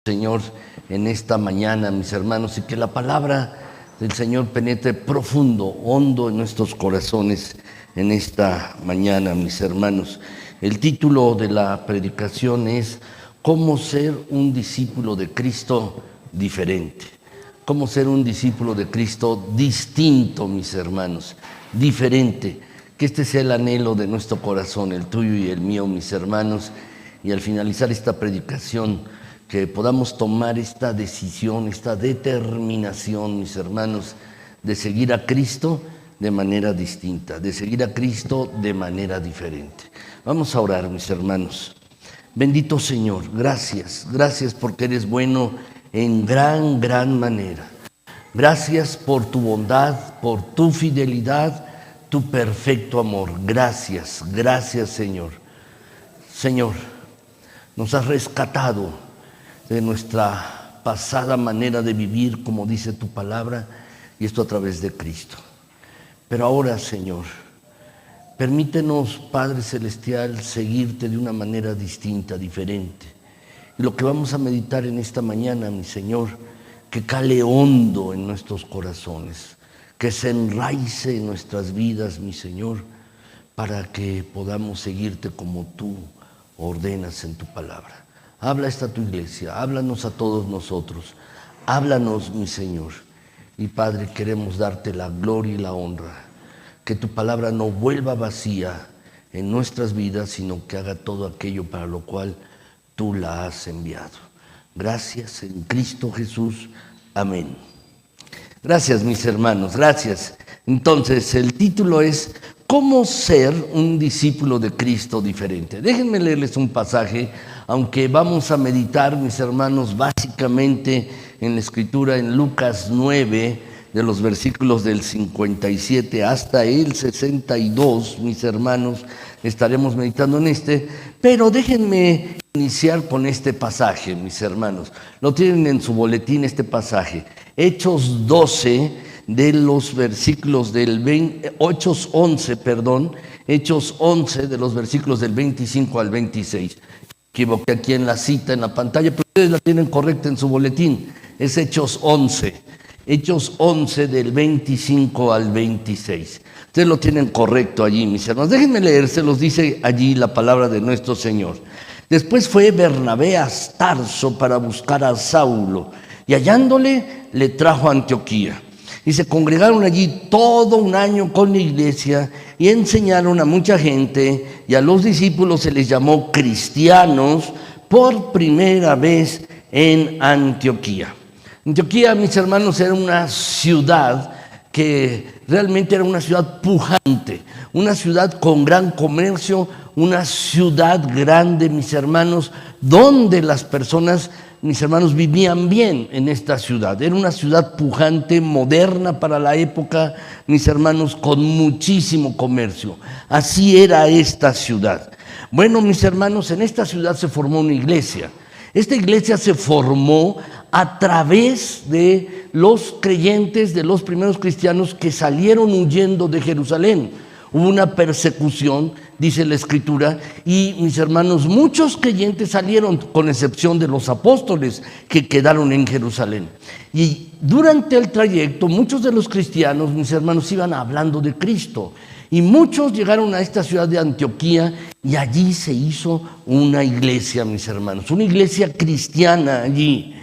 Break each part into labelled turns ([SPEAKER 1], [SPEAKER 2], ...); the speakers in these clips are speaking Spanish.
[SPEAKER 1] Señor, en esta mañana, mis hermanos, y que la palabra del Señor penetre profundo, hondo en nuestros corazones en esta mañana, mis hermanos. El título de la predicación es ¿Cómo ser un discípulo de Cristo diferente? ¿Cómo ser un discípulo de Cristo distinto, mis hermanos? Diferente. Que este sea el anhelo de nuestro corazón, el tuyo y el mío, mis hermanos. Y al finalizar esta predicación, que podamos tomar esta decisión, esta determinación, mis hermanos, de seguir a Cristo de manera distinta, de seguir a Cristo de manera diferente. Vamos a orar, mis hermanos. Bendito Señor, gracias porque eres bueno en gran manera. Gracias por tu bondad, por tu fidelidad, tu perfecto amor. Gracias Señor. Señor, nos has rescatado de nuestra pasada manera de vivir, como dice tu palabra, y esto a través de Cristo. Pero ahora, Señor, permítenos, Padre Celestial, seguirte de una manera distinta, diferente. Y lo que vamos a meditar en esta mañana, mi Señor, que cale hondo en nuestros corazones, que se enraice en nuestras vidas, mi Señor, para que podamos seguirte como tú ordenas en tu palabra. Habla esta tu iglesia, háblanos a todos nosotros, háblanos, mi Señor. Y Padre, queremos darte la gloria y la honra, que tu palabra no vuelva vacía en nuestras vidas, sino que haga todo aquello para lo cual tú la has enviado. Gracias en Cristo Jesús. Amén. Gracias, mis hermanos, gracias. Entonces, el título es ¿Cómo ser un discípulo de Cristo diferente? Déjenme leerles un pasaje, aunque vamos a meditar, mis hermanos, básicamente en la Escritura, en Lucas 9, de los versículos del 57 hasta el 62, mis hermanos, estaremos meditando en pero déjenme iniciar con este pasaje, mis hermanos. Lo tienen en su boletín este pasaje, Hechos 12, de los versículos del Hechos 11, de los versículos del 25 al 26. Equivoqué aquí en la cita, en la pantalla, pero ustedes la tienen correcta en su boletín. Es Hechos 11 del 25 al 26. Ustedes lo tienen correcto allí, mis hermanos. Déjenme leer, se los dice allí la palabra de nuestro Señor. Después fue Bernabé a Tarso para buscar a Saulo, y hallándole, le trajo a Antioquía. Y se congregaron allí todo un año con la iglesia y enseñaron a mucha gente, y a los discípulos se les llamó cristianos por primera vez en Antioquía. Antioquía, mis hermanos, era una ciudad que realmente era una ciudad pujante, una ciudad con gran comercio, una ciudad grande, mis hermanos, donde las personas, mis hermanos, vivían bien en esta ciudad. Era una ciudad pujante, moderna para la época, mis hermanos, con muchísimo comercio. Así era esta ciudad. Bueno, mis hermanos, en esta ciudad se formó una iglesia. Esta iglesia se formó a través de los creyentes, de los primeros cristianos que salieron huyendo de Jerusalén. Hubo una persecución, dice la Escritura, y mis hermanos, muchos creyentes salieron, con excepción de los apóstoles que quedaron en Jerusalén. Y durante el trayecto, muchos de los cristianos, mis hermanos, iban hablando de Cristo. Y muchos llegaron a esta ciudad de Antioquía y allí se hizo una iglesia, mis hermanos, una iglesia cristiana allí.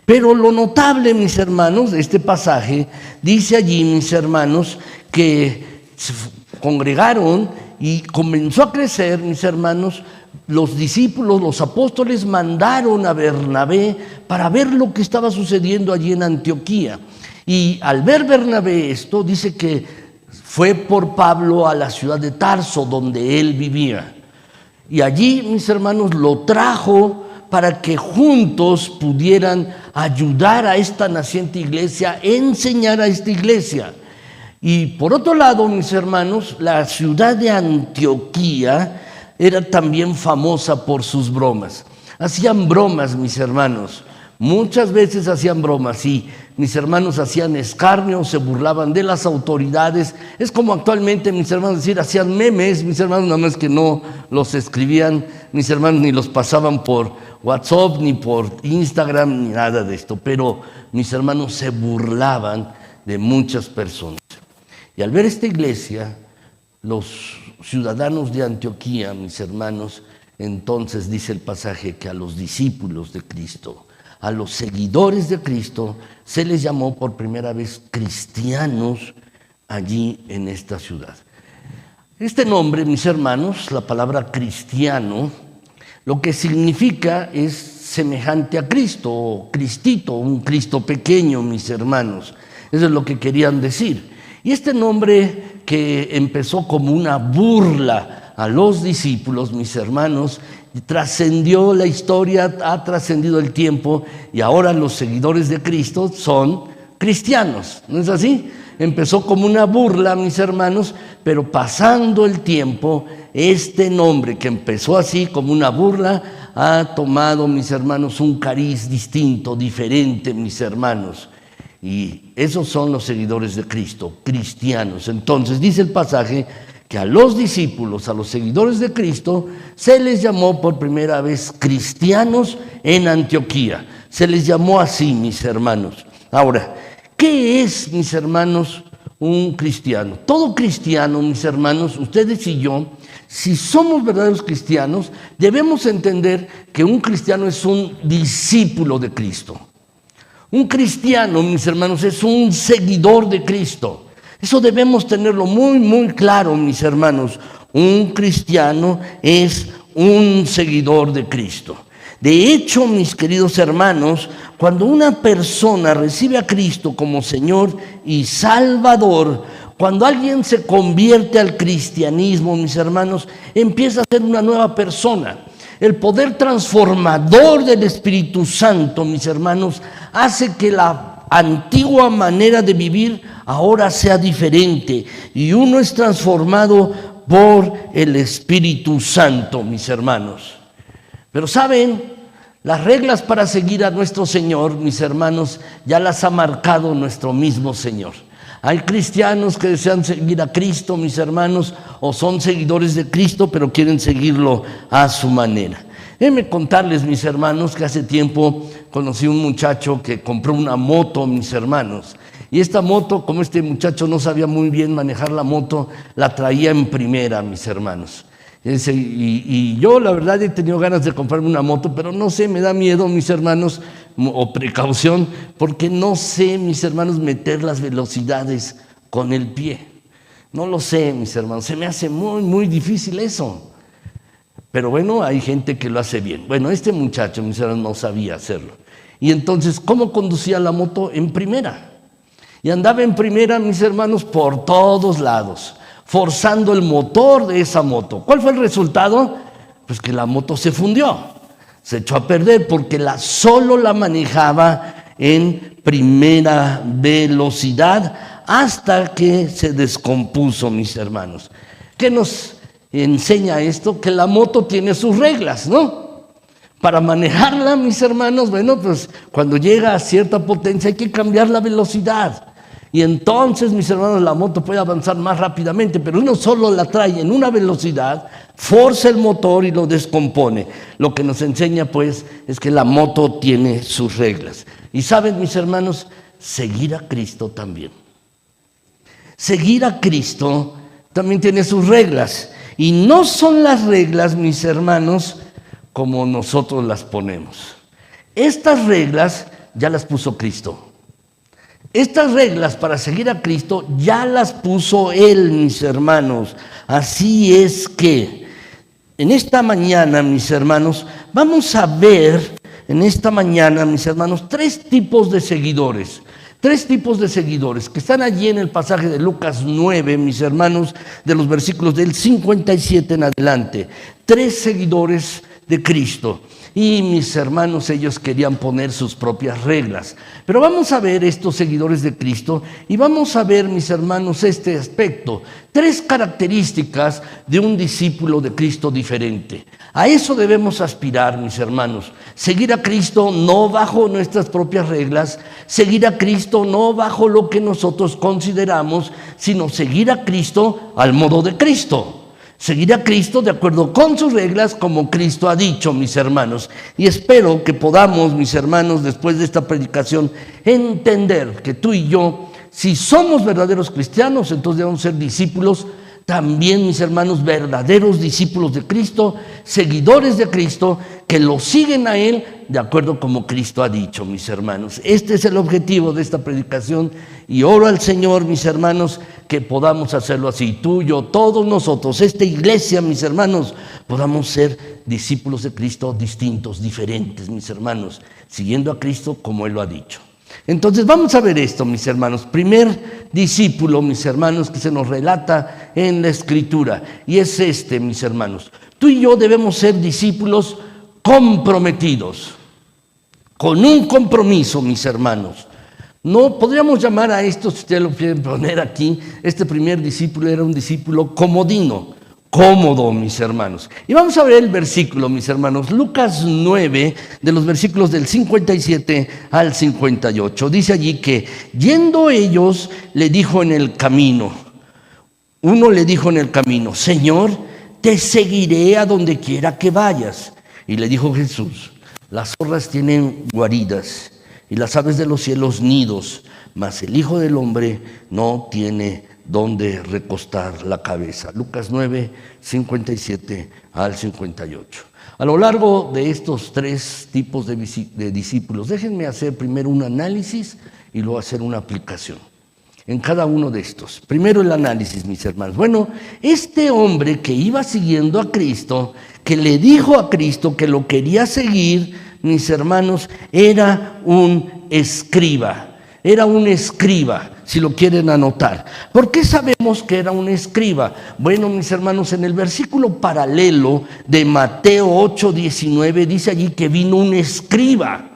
[SPEAKER 1] Pero lo notable, mis hermanos, de este pasaje, dice allí, mis hermanos, que se congregaron y comenzó a crecer, mis hermanos. Los discípulos, los apóstoles mandaron a Bernabé para ver lo que estaba sucediendo allí en Antioquía. Y al ver Bernabé esto, dice que fue por Pablo a la ciudad de Tarso, donde él vivía. Y allí, mis hermanos, lo trajo para que juntos pudieran ayudar a esta naciente iglesia, enseñar a esta iglesia. Y por otro lado, mis hermanos, la ciudad de Antioquía era también famosa por sus bromas. Hacían bromas, mis hermanos. Muchas veces hacían bromas y mis hermanos hacían escarnio, se burlaban de las autoridades. Es como actualmente, mis hermanos, decir, hacían memes, mis hermanos, nada más que no los escribían, mis hermanos, ni los pasaban por WhatsApp, ni por Instagram, ni nada de esto. Pero mis hermanos se burlaban de muchas personas. Y al ver esta iglesia, los ciudadanos de Antioquía, mis hermanos, entonces dice el pasaje que a los discípulos de Cristo, a los seguidores de Cristo, se les llamó por primera vez cristianos allí en esta ciudad. Este nombre, mis hermanos, la palabra cristiano, lo que significa es semejante a Cristo, o Cristito, un Cristo pequeño, mis hermanos. Eso es lo que querían decir. Y este nombre que empezó como una burla a los discípulos, mis hermanos, trascendió la historia, ha trascendido el tiempo y ahora los seguidores de Cristo son cristianos, ¿no es así? Empezó como una burla, mis hermanos, pero pasando el tiempo, este nombre que empezó así como una burla ha tomado, mis hermanos, un cariz distinto, diferente, mis hermanos. Y esos son los seguidores de Cristo, cristianos. Entonces dice el pasaje que a los discípulos, a los seguidores de Cristo, se les llamó por primera vez cristianos en Antioquía. Se les llamó así, mis hermanos. Ahora, ¿qué es, mis hermanos, un cristiano? Todo cristiano, mis hermanos, ustedes y yo, si somos verdaderos cristianos, debemos entender que un cristiano es un discípulo de Cristo. Un cristiano, mis hermanos, es un seguidor de Cristo. Eso debemos tenerlo muy, muy claro, mis hermanos. Un cristiano es un seguidor de Cristo. De hecho, mis queridos hermanos, cuando una persona recibe a Cristo como Señor y Salvador, cuando alguien se convierte al cristianismo, mis hermanos, empieza a ser una nueva persona. El poder transformador del Espíritu Santo, mis hermanos, hace que la antigua manera de vivir ahora sea diferente y uno es transformado por el Espíritu Santo, mis hermanos. Pero saben, las reglas para seguir a nuestro Señor, mis hermanos, ya las ha marcado nuestro mismo Señor. Hay cristianos que desean seguir a Cristo, mis hermanos, o son seguidores de Cristo, pero quieren seguirlo a su manera. Déjenme contarles, mis hermanos, que hace tiempo conocí un muchacho que compró una moto, mis hermanos. Y esta moto, como este muchacho no sabía muy bien manejar la moto, la traía en primera, mis hermanos. Y yo, la verdad, he tenido ganas de comprarme una moto, pero no sé, me da miedo, mis hermanos, o precaución, porque no sé, mis hermanos, meter las velocidades con el pie. No lo sé, mis hermanos, se me hace muy, muy difícil eso. Pero bueno, hay gente que lo hace bien. Bueno, este muchacho, mis hermanos, no sabía hacerlo. Y entonces, ¿cómo conducía la moto? En primera. Y andaba en primera, mis hermanos, por todos lados, forzando el motor de esa moto. ¿Cuál fue el resultado? Pues que la moto se fundió, se echó a perder porque solo la manejaba en primera velocidad hasta que se descompuso, mis hermanos. ¿Qué nos enseña esto? Que la moto tiene sus reglas, ¿no? Para manejarla, mis hermanos, bueno, pues cuando llega a cierta potencia hay que cambiar la velocidad. Y entonces, mis hermanos, la moto puede avanzar más rápidamente, pero uno solo la trae en una velocidad, forza el motor y lo descompone. Lo que nos enseña, pues, es que la moto tiene sus reglas. Y saben, mis hermanos, seguir a Cristo también. Seguir a Cristo también tiene sus reglas. Y no son las reglas, mis hermanos, como nosotros las ponemos. Estas reglas ya las puso Cristo. Estas reglas para seguir a Cristo ya las puso Él, mis hermanos. Así es que en esta mañana, mis hermanos, vamos a ver en esta mañana, mis hermanos, tres tipos de seguidores. Tres tipos de seguidores que están allí en el pasaje de Lucas 9, mis hermanos, de los versículos del 57 en adelante. Tres seguidores de Cristo. Y mis hermanos, ellos querían poner sus propias reglas. Pero vamos a ver estos seguidores de Cristo y vamos a ver, mis hermanos, este aspecto. Tres características de un discípulo de Cristo diferente. A eso debemos aspirar, mis hermanos. Seguir a Cristo no bajo nuestras propias reglas, seguir a Cristo no bajo lo que nosotros consideramos, sino seguir a Cristo al modo de Cristo. Seguiré a Cristo de acuerdo con sus reglas, como Cristo ha dicho, mis hermanos. Y espero que podamos, mis hermanos, después de esta predicación, entender que tú y yo, si somos verdaderos cristianos, entonces debemos ser discípulos también, mis hermanos, verdaderos discípulos de Cristo, seguidores de Cristo, que lo siguen a Él de acuerdo como Cristo ha dicho, mis hermanos. Este es el objetivo de esta predicación y oro al Señor, mis hermanos, que podamos hacerlo así. Tú, yo, todos nosotros, esta iglesia, mis hermanos, podamos ser discípulos de Cristo distintos, diferentes, mis hermanos, siguiendo a Cristo como Él lo ha dicho. Entonces vamos a ver esto, mis hermanos. Primer discípulo, mis hermanos, que se nos relata en la Escritura, y es este, mis hermanos. Tú y yo debemos ser discípulos comprometidos, con un compromiso, mis hermanos. No podríamos llamar a esto, si ustedes lo quieren poner aquí, este primer discípulo era un discípulo comodino, cómodo, mis hermanos. Y vamos a ver el versículo, mis hermanos. Lucas 9, de los versículos del 57 al 58. Dice allí que, yendo ellos, le dijo en el camino, uno le dijo en el camino: Señor, te seguiré a donde quiera que vayas. Y le dijo Jesús: las zorras tienen guaridas y las aves de los cielos nidos, mas el Hijo del Hombre no tiene donde recostar la cabeza. Lucas 9, 57 al 58. A lo largo de estos tres tipos de discípulos, déjenme hacer primero un análisis y luego hacer una aplicación en cada uno de estos. Primero el análisis, mis hermanos. Bueno, este hombre que iba siguiendo a Cristo, que le dijo a Cristo que lo quería seguir, mis hermanos, era un escriba. Era un escriba, si lo quieren anotar. ¿Por qué sabemos que era un escriba? Bueno, mis hermanos, en el versículo paralelo de Mateo 8:19 dice allí que vino un escriba.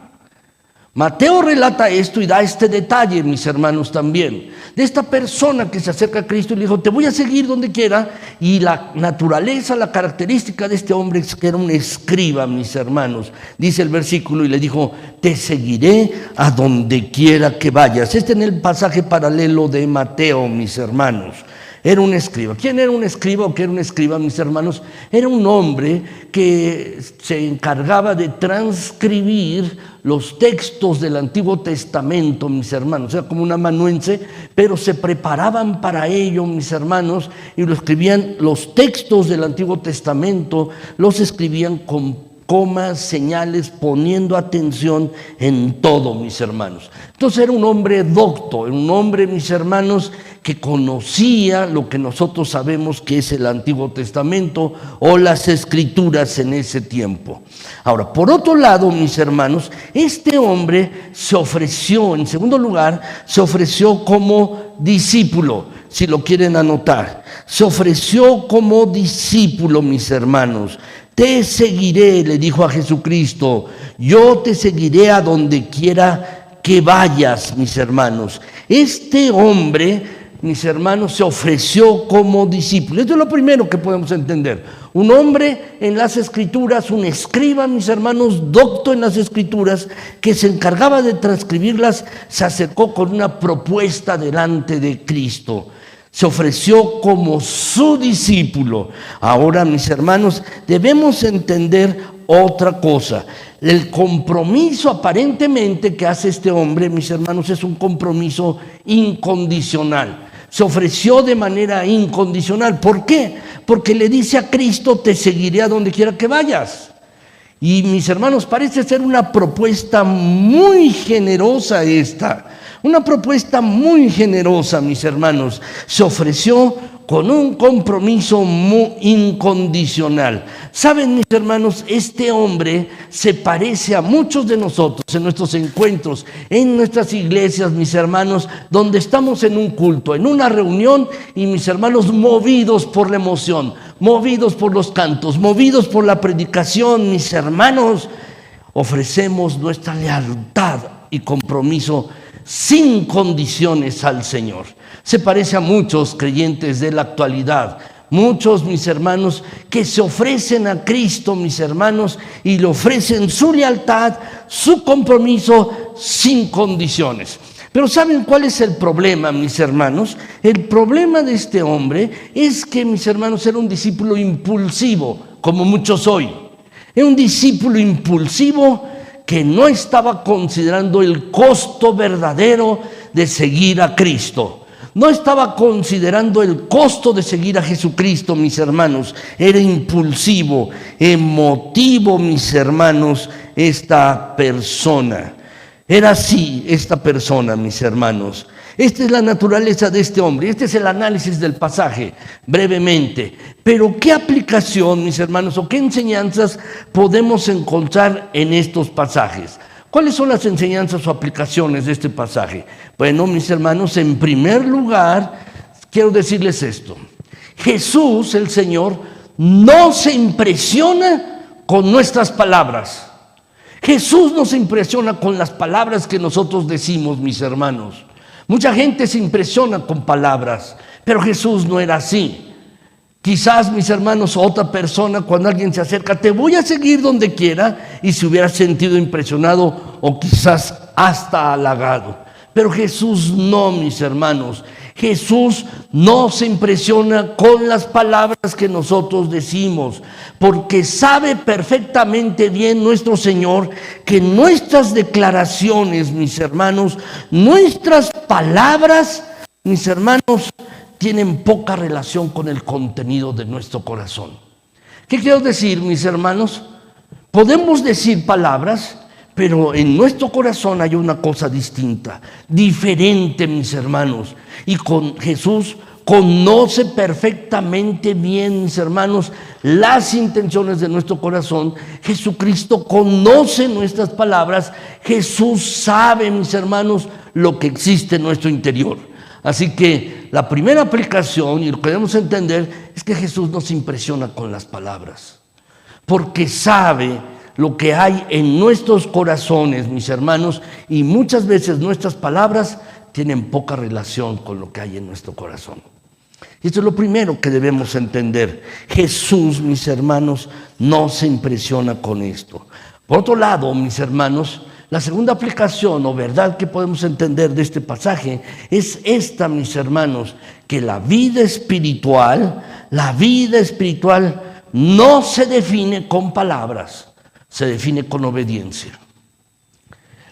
[SPEAKER 1] Mateo relata esto y da este detalle, mis hermanos, también, de esta persona que se acerca a Cristo y le dijo: te voy a seguir donde quiera. Y la naturaleza, la característica de este hombre es que era un escriba, mis hermanos. Dice el versículo: y le dijo: te seguiré a donde quiera que vayas. Este en el pasaje paralelo de Mateo, mis hermanos. Era un escriba. ¿Quién era un escriba o qué era un escriba, mis hermanos? Era un hombre que se encargaba de transcribir los textos del Antiguo Testamento, mis hermanos. Era como un amanuense, pero se preparaban para ello, mis hermanos, y lo escribían, los textos del Antiguo Testamento, los escribían con comas, señales, poniendo atención en todo, mis hermanos. Entonces era un hombre docto, un hombre, mis hermanos, que conocía lo que nosotros sabemos que es el Antiguo Testamento o las Escrituras en ese tiempo. Ahora, por otro lado, mis hermanos, este hombre se ofreció, en segundo lugar, se ofreció como discípulo, si lo quieren anotar. Se ofreció como discípulo, mis hermanos. Te seguiré, le dijo a Jesucristo, yo te seguiré a donde quiera que vayas, mis hermanos. Este hombre, mis hermanos, se ofreció como discípulo. Esto es lo primero que podemos entender. Un hombre en las Escrituras, un escriba, mis hermanos, docto en las Escrituras, que se encargaba de transcribirlas, se acercó con una propuesta delante de Cristo. Se ofreció como su discípulo. Ahora, mis hermanos, debemos entender otra cosa. El compromiso aparentemente que hace este hombre, mis hermanos, es un compromiso incondicional. Se ofreció de manera incondicional. ¿Por qué? Porque le dice a Cristo: te seguiré a donde quiera que vayas. Y, mis hermanos, parece ser una propuesta muy generosa esta. Una propuesta muy generosa, mis hermanos. Se ofreció con un compromiso muy incondicional. Saben, mis hermanos, este hombre se parece a muchos de nosotros en nuestros encuentros, en nuestras iglesias, mis hermanos, donde estamos en un culto, en una reunión, y, mis hermanos, movidos por la emoción, movidos por los cantos, movidos por la predicación, mis hermanos, ofrecemos nuestra lealtad y compromiso sin condiciones al Señor. Se parece a muchos creyentes de la actualidad, muchos, mis hermanos, que se ofrecen a Cristo, mis hermanos, y le ofrecen su lealtad, su compromiso sin condiciones. Pero ¿saben cuál es el problema, mis hermanos? El problema de este hombre es que, mis hermanos, era un discípulo impulsivo, como muchos hoy. Era un discípulo impulsivo que no estaba considerando el costo verdadero de seguir a Cristo. No estaba considerando el costo de seguir a Jesucristo, mis hermanos. Era impulsivo, emotivo, mis hermanos, esta persona. Era así esta persona, mis hermanos. Esta es la naturaleza de este hombre. Este es el análisis del pasaje, brevemente. Pero ¿qué aplicación, mis hermanos, o qué enseñanzas podemos encontrar en estos pasajes? ¿Cuáles son las enseñanzas o aplicaciones de este pasaje? Bueno, mis hermanos, en primer lugar, quiero decirles esto. Jesús, el Señor, no se impresiona con nuestras palabras. Jesús no se impresiona con las palabras que nosotros decimos, mis hermanos. Mucha gente se impresiona con palabras, pero Jesús no era así. Quizás, mis hermanos, otra persona, cuando alguien se acerca, te voy a seguir donde quiera, y se hubiera sentido impresionado o quizás hasta halagado. Pero Jesús no, mis hermanos. Jesús no se impresiona con las palabras que nosotros decimos, porque sabe perfectamente bien nuestro Señor que nuestras declaraciones, mis hermanos, nuestras palabras, mis hermanos, tienen poca relación con el contenido de nuestro corazón. ¿Qué quiero decir, mis hermanos? Podemos decir palabras, pero en nuestro corazón hay una cosa distinta, diferente, mis hermanos. Y con Jesús conoce perfectamente bien, mis hermanos, las intenciones de nuestro corazón. Jesucristo conoce nuestras palabras. Jesús sabe, mis hermanos, lo que existe en nuestro interior. Así que la primera aplicación, y lo que debemos entender, es que Jesús no se impresiona con las palabras, porque sabe lo que hay en nuestros corazones, mis hermanos, y muchas veces nuestras palabras tienen poca relación con lo que hay en nuestro corazón. Y esto es lo primero que debemos entender. Jesús, mis hermanos, no se impresiona con esto. Por otro lado, mis hermanos, la segunda aplicación o verdad que podemos entender de este pasaje es esta, mis hermanos, que la vida espiritual no se define con palabras, se define con obediencia.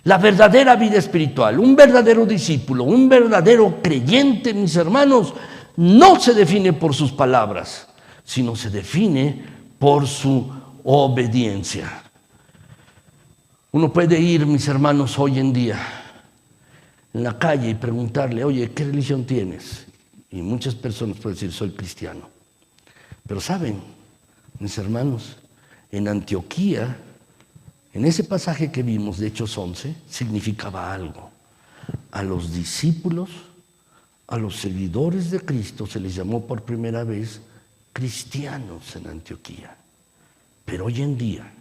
[SPEAKER 1] La verdadera vida espiritual, un verdadero discípulo, un verdadero creyente, mis hermanos, no se define por sus palabras, sino se define por su obediencia. Uno puede ir, mis hermanos, hoy en día en la calle y preguntarle, oye, ¿qué religión tienes? Y muchas personas pueden decir, soy cristiano. Pero saben, mis hermanos, en Antioquía, en ese pasaje que vimos de Hechos 11, significaba algo. A los discípulos, a los seguidores de Cristo se les llamó por primera vez cristianos en Antioquía. Pero hoy en día,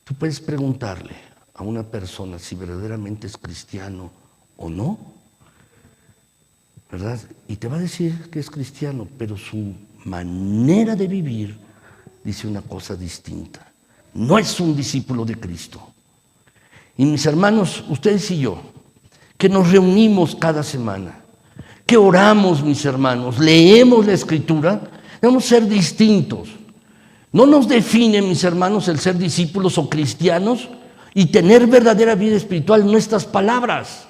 [SPEAKER 1] tú puedes preguntarle a una persona si verdaderamente es cristiano o no, ¿verdad? Y te va a decir que es cristiano, pero su manera de vivir dice una cosa distinta. No es un discípulo de Cristo. Y mis hermanos, ustedes y yo, que nos reunimos cada semana, que oramos, mis hermanos, leemos la Escritura, debemos ser distintos. No nos define, mis hermanos, el ser discípulos o cristianos y tener verdadera vida espiritual nuestras palabras.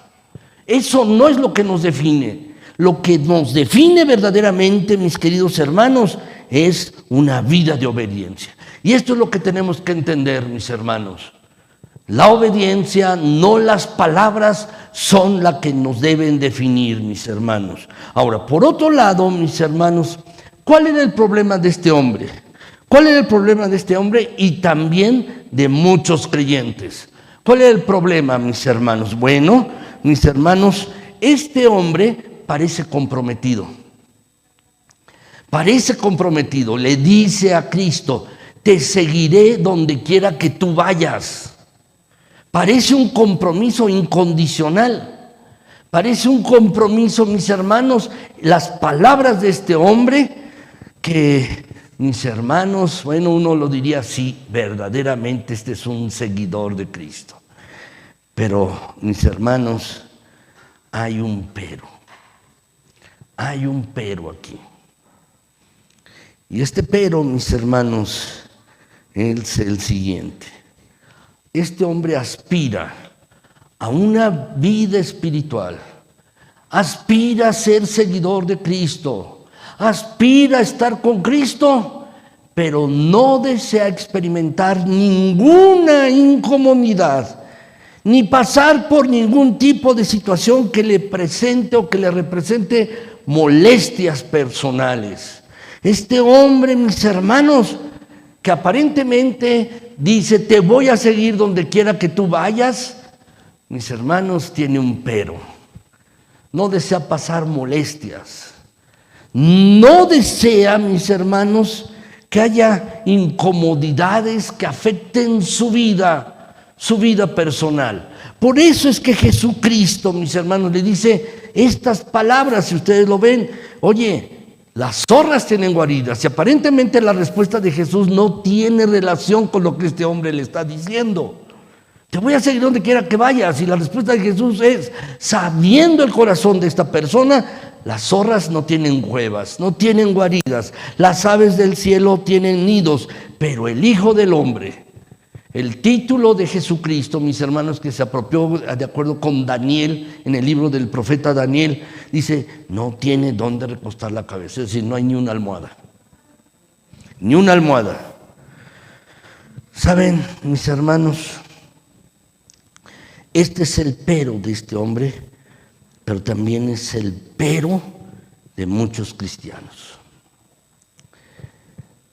[SPEAKER 1] Eso no es lo que nos define. Lo que nos define verdaderamente, mis queridos hermanos, es una vida de obediencia. Y esto es lo que tenemos que entender, mis hermanos. La obediencia, no las palabras, son las que nos deben definir, mis hermanos. Ahora, por otro lado, mis hermanos, ¿cuál era el problema de este hombre? ¿Cuál era el problema de este hombre y también de muchos creyentes? ¿Cuál era el problema, mis hermanos? Bueno, mis hermanos, este hombre parece comprometido. Parece comprometido. Le dice a Cristo, te seguiré donde quiera que tú vayas. Parece un compromiso incondicional. Parece un compromiso, mis hermanos, las palabras de este hombre que, mis hermanos, bueno, uno lo diría así, verdaderamente este es un seguidor de Cristo. Pero, mis hermanos, hay un pero. Hay un pero aquí. Y este pero, mis hermanos, es el siguiente. Este hombre aspira a una vida espiritual, aspira a ser seguidor de Cristo, aspira a estar con Cristo, pero no desea experimentar ninguna incomodidad, ni pasar por ningún tipo de situación que le presente o que le represente molestias personales. Este hombre, mis hermanos, que aparentemente dice, te voy a seguir donde quiera que tú vayas, mis hermanos, tiene un pero. No desea pasar molestias. No desea, mis hermanos, que haya incomodidades que afecten su vida personal. Por eso es que Jesucristo, mis hermanos, le dice estas palabras, si ustedes lo ven, oye, las zorras tienen guaridas, y aparentemente la respuesta de Jesús no tiene relación con lo que este hombre le está diciendo. Te voy a seguir donde quiera que vayas, y la respuesta de Jesús es, sabiendo el corazón de esta persona, las zorras no tienen cuevas, no tienen guaridas, las aves del cielo tienen nidos, pero el Hijo del Hombre, el título de Jesucristo, mis hermanos, que se apropió de acuerdo con Daniel, en el libro del profeta Daniel, dice, no tiene dónde recostar la cabeza, es decir, no hay ni una almohada. Ni una almohada. ¿Saben, mis hermanos? Este es el pero de este hombre, pero también es el pero de muchos cristianos.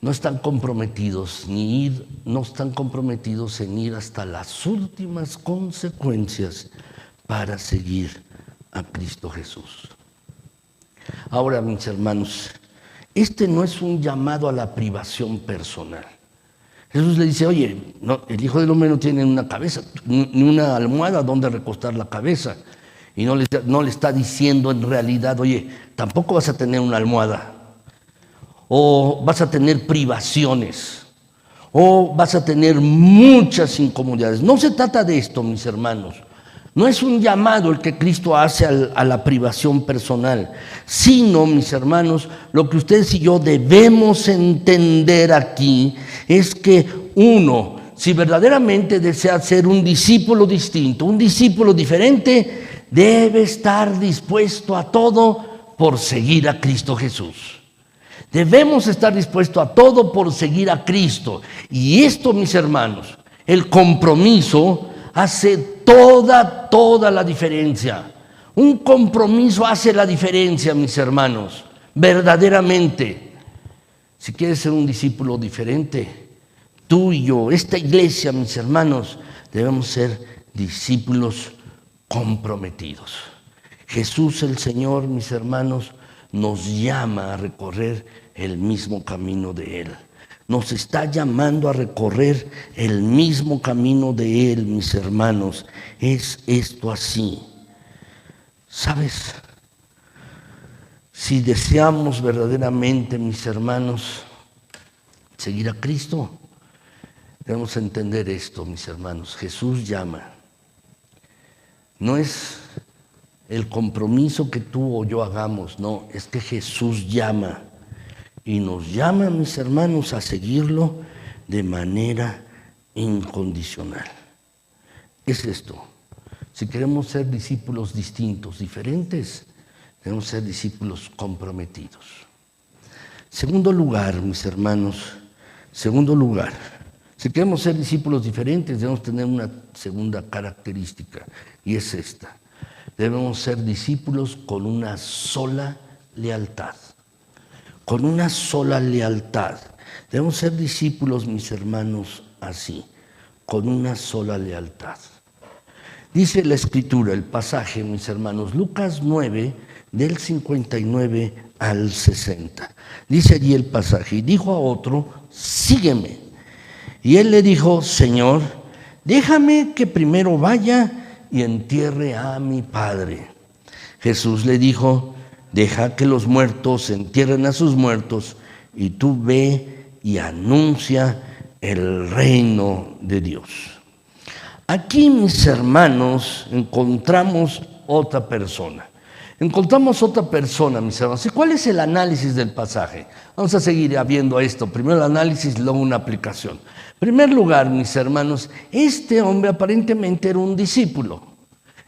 [SPEAKER 1] No están comprometidos no están comprometidos en ir hasta las últimas consecuencias para seguir a Cristo Jesús. Ahora, mis hermanos, este no es un llamado a la privación personal. Jesús le dice, oye, no, el Hijo del Hombre no tiene una cabeza, ni una almohada donde recostar la cabeza. Y no le está diciendo en realidad, oye, tampoco vas a tener una almohada, o vas a tener privaciones, o vas a tener muchas incomodidades. No se trata de esto, mis hermanos. No es un llamado el que Cristo hace a la privación personal, sino, mis hermanos, lo que ustedes y yo debemos entender aquí es que uno, si verdaderamente desea ser un discípulo distinto, un discípulo diferente, debe estar dispuesto a todo por seguir a Cristo Jesús. Debemos estar dispuestos a todo por seguir a Cristo. Y esto, mis hermanos, el compromiso hace toda la diferencia. Un compromiso hace la diferencia, mis hermanos, verdaderamente. Si quieres ser un discípulo diferente, tú y yo, esta iglesia, mis hermanos, debemos ser discípulos comprometidos. Jesús el Señor, mis hermanos, nos llama a recorrer el mismo camino de Él. Nos está llamando a recorrer el mismo camino de Él, mis hermanos. Es esto así. ¿Sabes? Si deseamos verdaderamente, mis hermanos, seguir a Cristo, debemos entender esto, mis hermanos. Jesús llama. No es el compromiso que tú o yo hagamos, no, es que Jesús llama. Y nos llama, mis hermanos, a seguirlo de manera incondicional. Es esto. Si queremos ser discípulos distintos, diferentes, debemos ser discípulos comprometidos. Segundo lugar, mis hermanos, si queremos ser discípulos diferentes, debemos tener una segunda característica, y es esta. Debemos ser discípulos con una sola lealtad. Con una sola lealtad. Debemos ser discípulos, mis hermanos, así, con una sola lealtad. Dice la Escritura, el pasaje, mis hermanos, Lucas 9, del 59 al 60. Dice allí el pasaje, y dijo a otro, sígueme. Y él le dijo, Señor, déjame que primero vaya y entierre a mi padre. Jesús le dijo, deja que los muertos entierren a sus muertos, y tú ve y anuncia el reino de Dios. Aquí, mis hermanos, encontramos otra persona. Encontramos otra persona, mis hermanos. ¿Y cuál es el análisis del pasaje? Vamos a seguir viendo esto. Primero el análisis, luego una aplicación. En primer lugar, mis hermanos, este hombre aparentemente era un discípulo.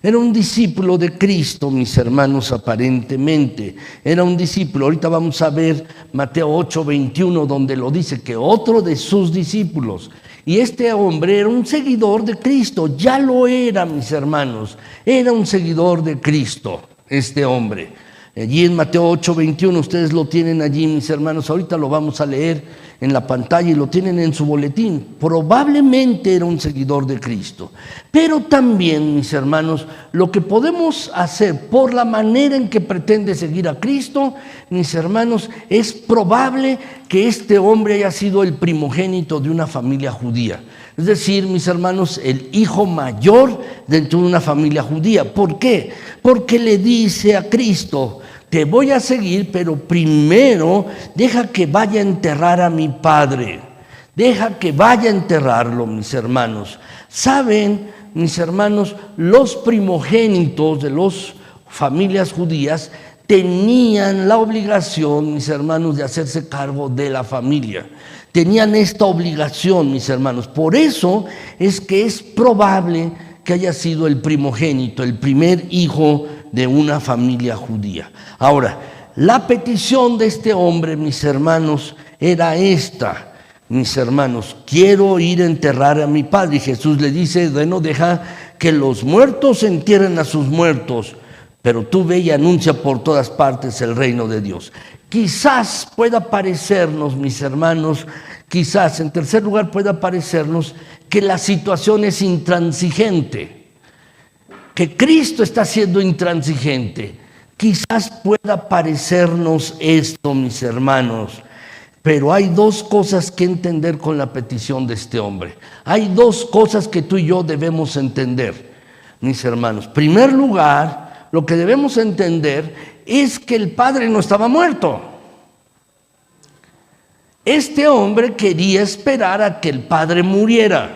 [SPEAKER 1] Era un discípulo de Cristo, mis hermanos, aparentemente. Era un discípulo. Ahorita vamos a ver Mateo 8:21, donde lo dice, que otro de sus discípulos. Y este hombre era un seguidor de Cristo. Ya lo era, mis hermanos. Era un seguidor de Cristo, este hombre. Allí en Mateo 8:21, ustedes lo tienen allí, mis hermanos. Ahorita lo vamos a leer en la pantalla y lo tienen en su boletín. Probablemente era un seguidor de Cristo. Pero también, mis hermanos, lo que podemos hacer por la manera en que pretende seguir a Cristo, mis hermanos, es probable que este hombre haya sido el primogénito de una familia judía. Es decir, mis hermanos, el hijo mayor dentro de una familia judía. ¿Por qué? Porque le dice a Cristo: te voy a seguir, pero primero deja que vaya a enterrar a mi padre. Deja que vaya a enterrarlo, mis hermanos. Saben, mis hermanos, los primogénitos de las familias judías tenían la obligación, mis hermanos, de hacerse cargo de la familia. Tenían esta obligación, mis hermanos. Por eso es que es probable que haya sido el primogénito, el primer hijo de una familia judía. Ahora, la petición de este hombre, mis hermanos, era esta. Mis hermanos, quiero ir a enterrar a mi padre. Y Jesús le dice: bueno, deja que los muertos entierren a sus muertos, pero tú ve y anuncia por todas partes el reino de Dios. Quizás pueda parecernos, mis hermanos, quizás en tercer lugar pueda parecernos que la situación es intransigente, que Cristo está siendo intransigente. Quizás pueda parecernos esto, mis hermanos, pero hay dos cosas que entender con la petición de este hombre. Hay dos cosas que tú y yo debemos entender, mis hermanos. En primer lugar, lo que debemos entender es que el padre no estaba muerto. Este hombre quería esperar a que el padre muriera.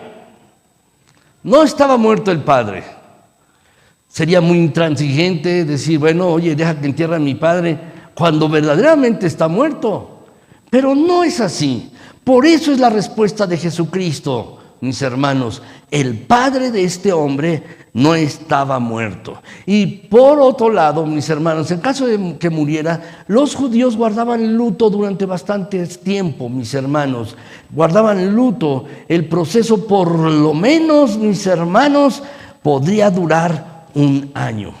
[SPEAKER 1] No estaba muerto el padre. Sería muy intransigente decir: bueno, oye, deja que entierre a mi padre, cuando verdaderamente está muerto. Pero no es así. Por eso es la respuesta de Jesucristo, mis hermanos. El padre de este hombre no estaba muerto. Y por otro lado, mis hermanos, en caso de que muriera, los judíos guardaban luto durante bastante tiempo, mis hermanos. Guardaban luto. El proceso, por lo menos, mis hermanos, podría durar un año.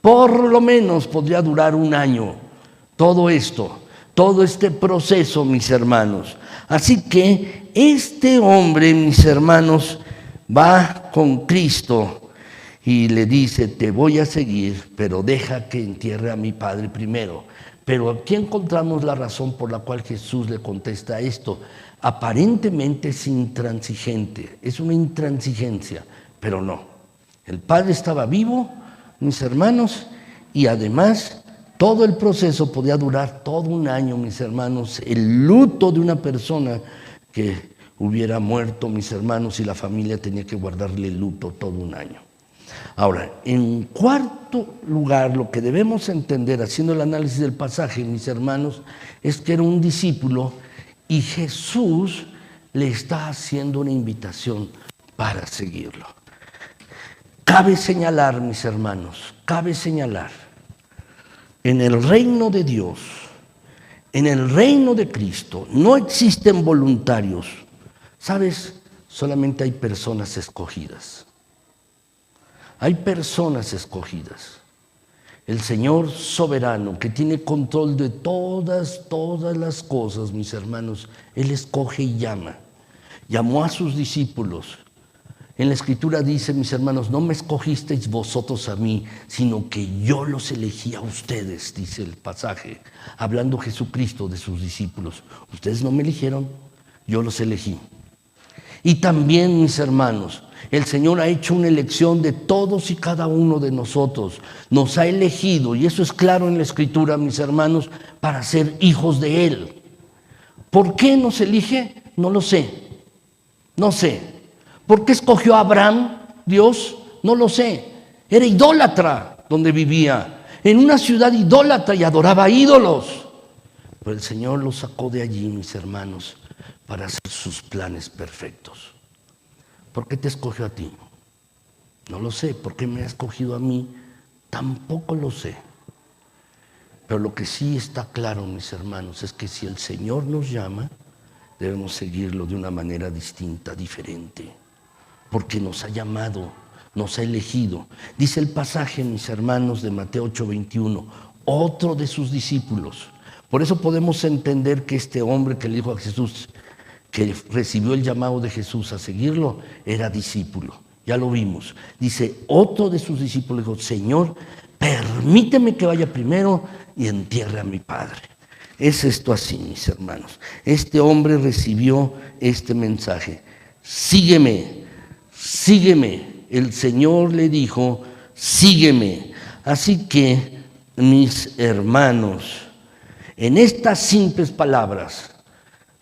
[SPEAKER 1] Por lo menos podría durar un año. Todo esto, todo este proceso, mis hermanos. Así que este hombre, mis hermanos, va con Cristo y le dice: te voy a seguir, pero deja que entierre a mi padre primero. Pero aquí encontramos la razón por la cual Jesús le contesta esto. Aparentemente es intransigente, es una intransigencia, pero no. El padre estaba vivo, mis hermanos, y además todo el proceso podía durar todo un año, mis hermanos. El luto de una persona que hubiera muerto, mis hermanos, y la familia tenía que guardarle el luto todo un año. Ahora, en cuarto lugar, lo que debemos entender, haciendo el análisis del pasaje, mis hermanos, es que era un discípulo y Jesús le está haciendo una invitación para seguirlo. Cabe señalar, mis hermanos, cabe señalar, en el reino de Dios, en el reino de Cristo, no existen voluntarios. ¿Sabes? Solamente hay personas escogidas. Hay personas escogidas. El Señor soberano, que tiene control de todas las cosas, mis hermanos, Él escoge y llama. Llamó a sus discípulos. En la Escritura dice, mis hermanos: no me escogisteis vosotros a mí, sino que yo los elegí a ustedes, dice el pasaje, hablando Jesucristo de sus discípulos. Ustedes no me eligieron, yo los elegí. Y también, mis hermanos, el Señor ha hecho una elección de todos y cada uno de nosotros. Nos ha elegido, y eso es claro en la Escritura, mis hermanos, para ser hijos de Él. ¿Por qué nos elige? No lo sé. No sé. ¿Por qué escogió a Abraham, Dios? No lo sé. Era idólatra donde vivía, en una ciudad idólatra, y adoraba ídolos. Pero el Señor lo sacó de allí, mis hermanos, para hacer sus planes perfectos. ¿Por qué te escogió a ti? No lo sé. ¿Por qué me ha escogido a mí? Tampoco lo sé. Pero lo que sí está claro, mis hermanos, es que si el Señor nos llama, debemos seguirlo de una manera distinta, diferente. Porque nos ha llamado, nos ha elegido. Dice el pasaje, mis hermanos, de Mateo 8:21, otro de sus discípulos. Por eso podemos entender que este hombre que le dijo a Jesús, que recibió el llamado de Jesús a seguirlo, era discípulo. Ya lo vimos. Dice, otro de sus discípulos dijo, Señor, permíteme que vaya primero y entierre a mi padre. Es esto así, mis hermanos. Este hombre recibió este mensaje. Sígueme, sígueme. El Señor le dijo, sígueme. Así que, mis hermanos, en estas simples palabras,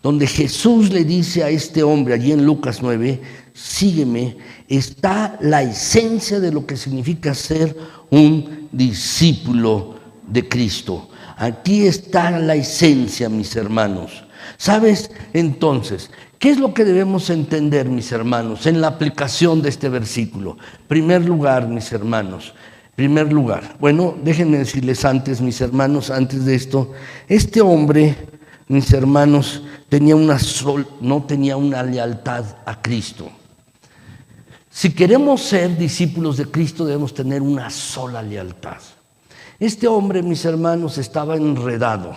[SPEAKER 1] donde Jesús le dice a este hombre, allí en Lucas 9, sígueme, está la esencia de lo que significa ser un discípulo de Cristo. Aquí está la esencia, mis hermanos. ¿Sabes? Entonces, ¿qué es lo que debemos entender, mis hermanos, en la aplicación de este versículo? Primer lugar, mis hermanos, primer lugar. Bueno, déjenme decirles antes, mis hermanos, antes de esto, este hombre, mis hermanos, no tenía una lealtad a Cristo. Si queremos ser discípulos de Cristo, debemos tener una sola lealtad. Este hombre, mis hermanos, estaba enredado.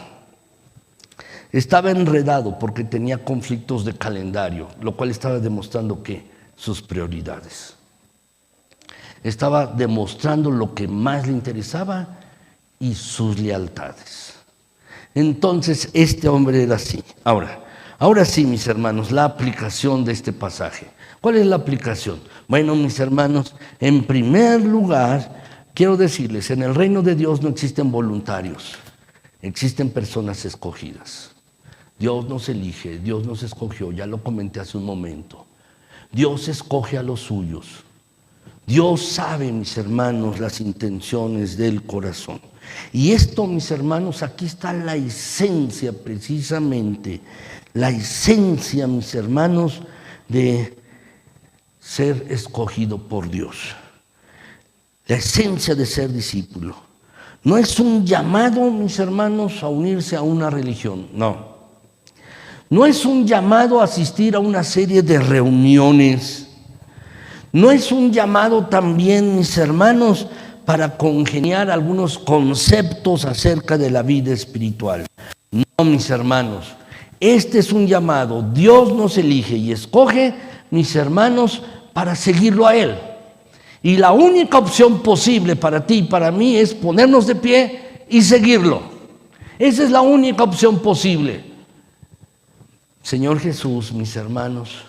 [SPEAKER 1] Estaba enredado porque tenía conflictos de calendario, lo cual estaba demostrando que sus prioridades. Estaba demostrando lo que más le interesaba y sus lealtades. Entonces, este hombre era así. Ahora sí, mis hermanos, la aplicación de este pasaje. ¿Cuál es la aplicación? Bueno, mis hermanos, en primer lugar, quiero decirles, en el reino de Dios no existen voluntarios, existen personas escogidas. Dios nos elige, Dios nos escogió, ya lo comenté hace un momento. Dios escoge a los suyos. Dios sabe, mis hermanos, las intenciones del corazón. Y esto, mis hermanos, aquí está la esencia precisamente, la esencia, mis hermanos, de ser escogido por Dios. La esencia de ser discípulo. No es un llamado, mis hermanos, a unirse a una religión, no. No es un llamado a asistir a una serie de reuniones. No es un llamado también, mis hermanos, para congeniar algunos conceptos acerca de la vida espiritual. No, mis hermanos, este es un llamado. Dios nos elige y escoge, mis hermanos, para seguirlo a Él. Y la única opción posible para ti y para mí es ponernos de pie y seguirlo. Esa es la única opción posible. Señor Jesús, mis hermanos,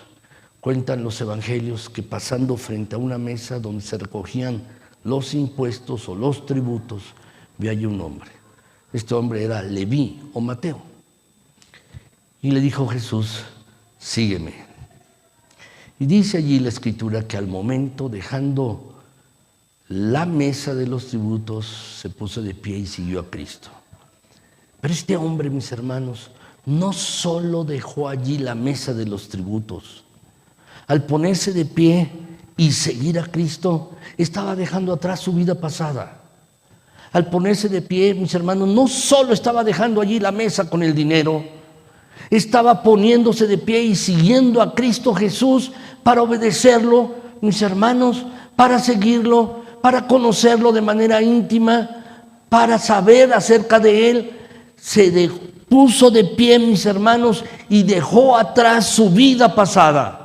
[SPEAKER 1] cuentan los evangelios que pasando frente a una mesa donde se recogían los impuestos o los tributos, vio allí un hombre. Este hombre era Leví o Mateo. Y le dijo Jesús, sígueme. Y dice allí la Escritura que al momento, dejando la mesa de los tributos, se puso de pie y siguió a Cristo. Pero este hombre, mis hermanos, no solo dejó allí la mesa de los tributos. Al ponerse de pie y seguir a Cristo, estaba dejando atrás su vida pasada. Al ponerse de pie, mis hermanos, no solo estaba dejando allí la mesa con el dinero, estaba poniéndose de pie y siguiendo a Cristo Jesús para obedecerlo, mis hermanos, para seguirlo, para conocerlo de manera íntima, para saber acerca de Él. Se puso de pie, mis hermanos, y dejó atrás su vida pasada.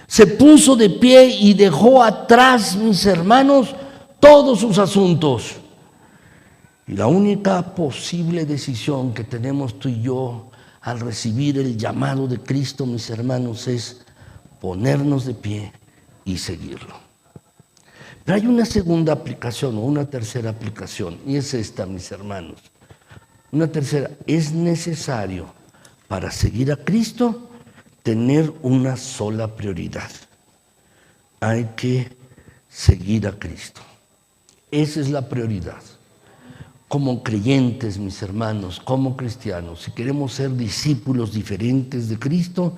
[SPEAKER 1] Se puso de pie y dejó atrás, mis hermanos, todos sus asuntos. Y la única posible decisión que tenemos tú y yo al recibir el llamado de Cristo, mis hermanos, es ponernos de pie y seguirlo. Pero hay una segunda aplicación o una tercera aplicación, y es esta, mis hermanos. Una tercera, es necesario para seguir a Cristo tener una sola prioridad. Hay que seguir a Cristo. Esa es la prioridad. Como creyentes, mis hermanos, como cristianos, si queremos ser discípulos diferentes de Cristo,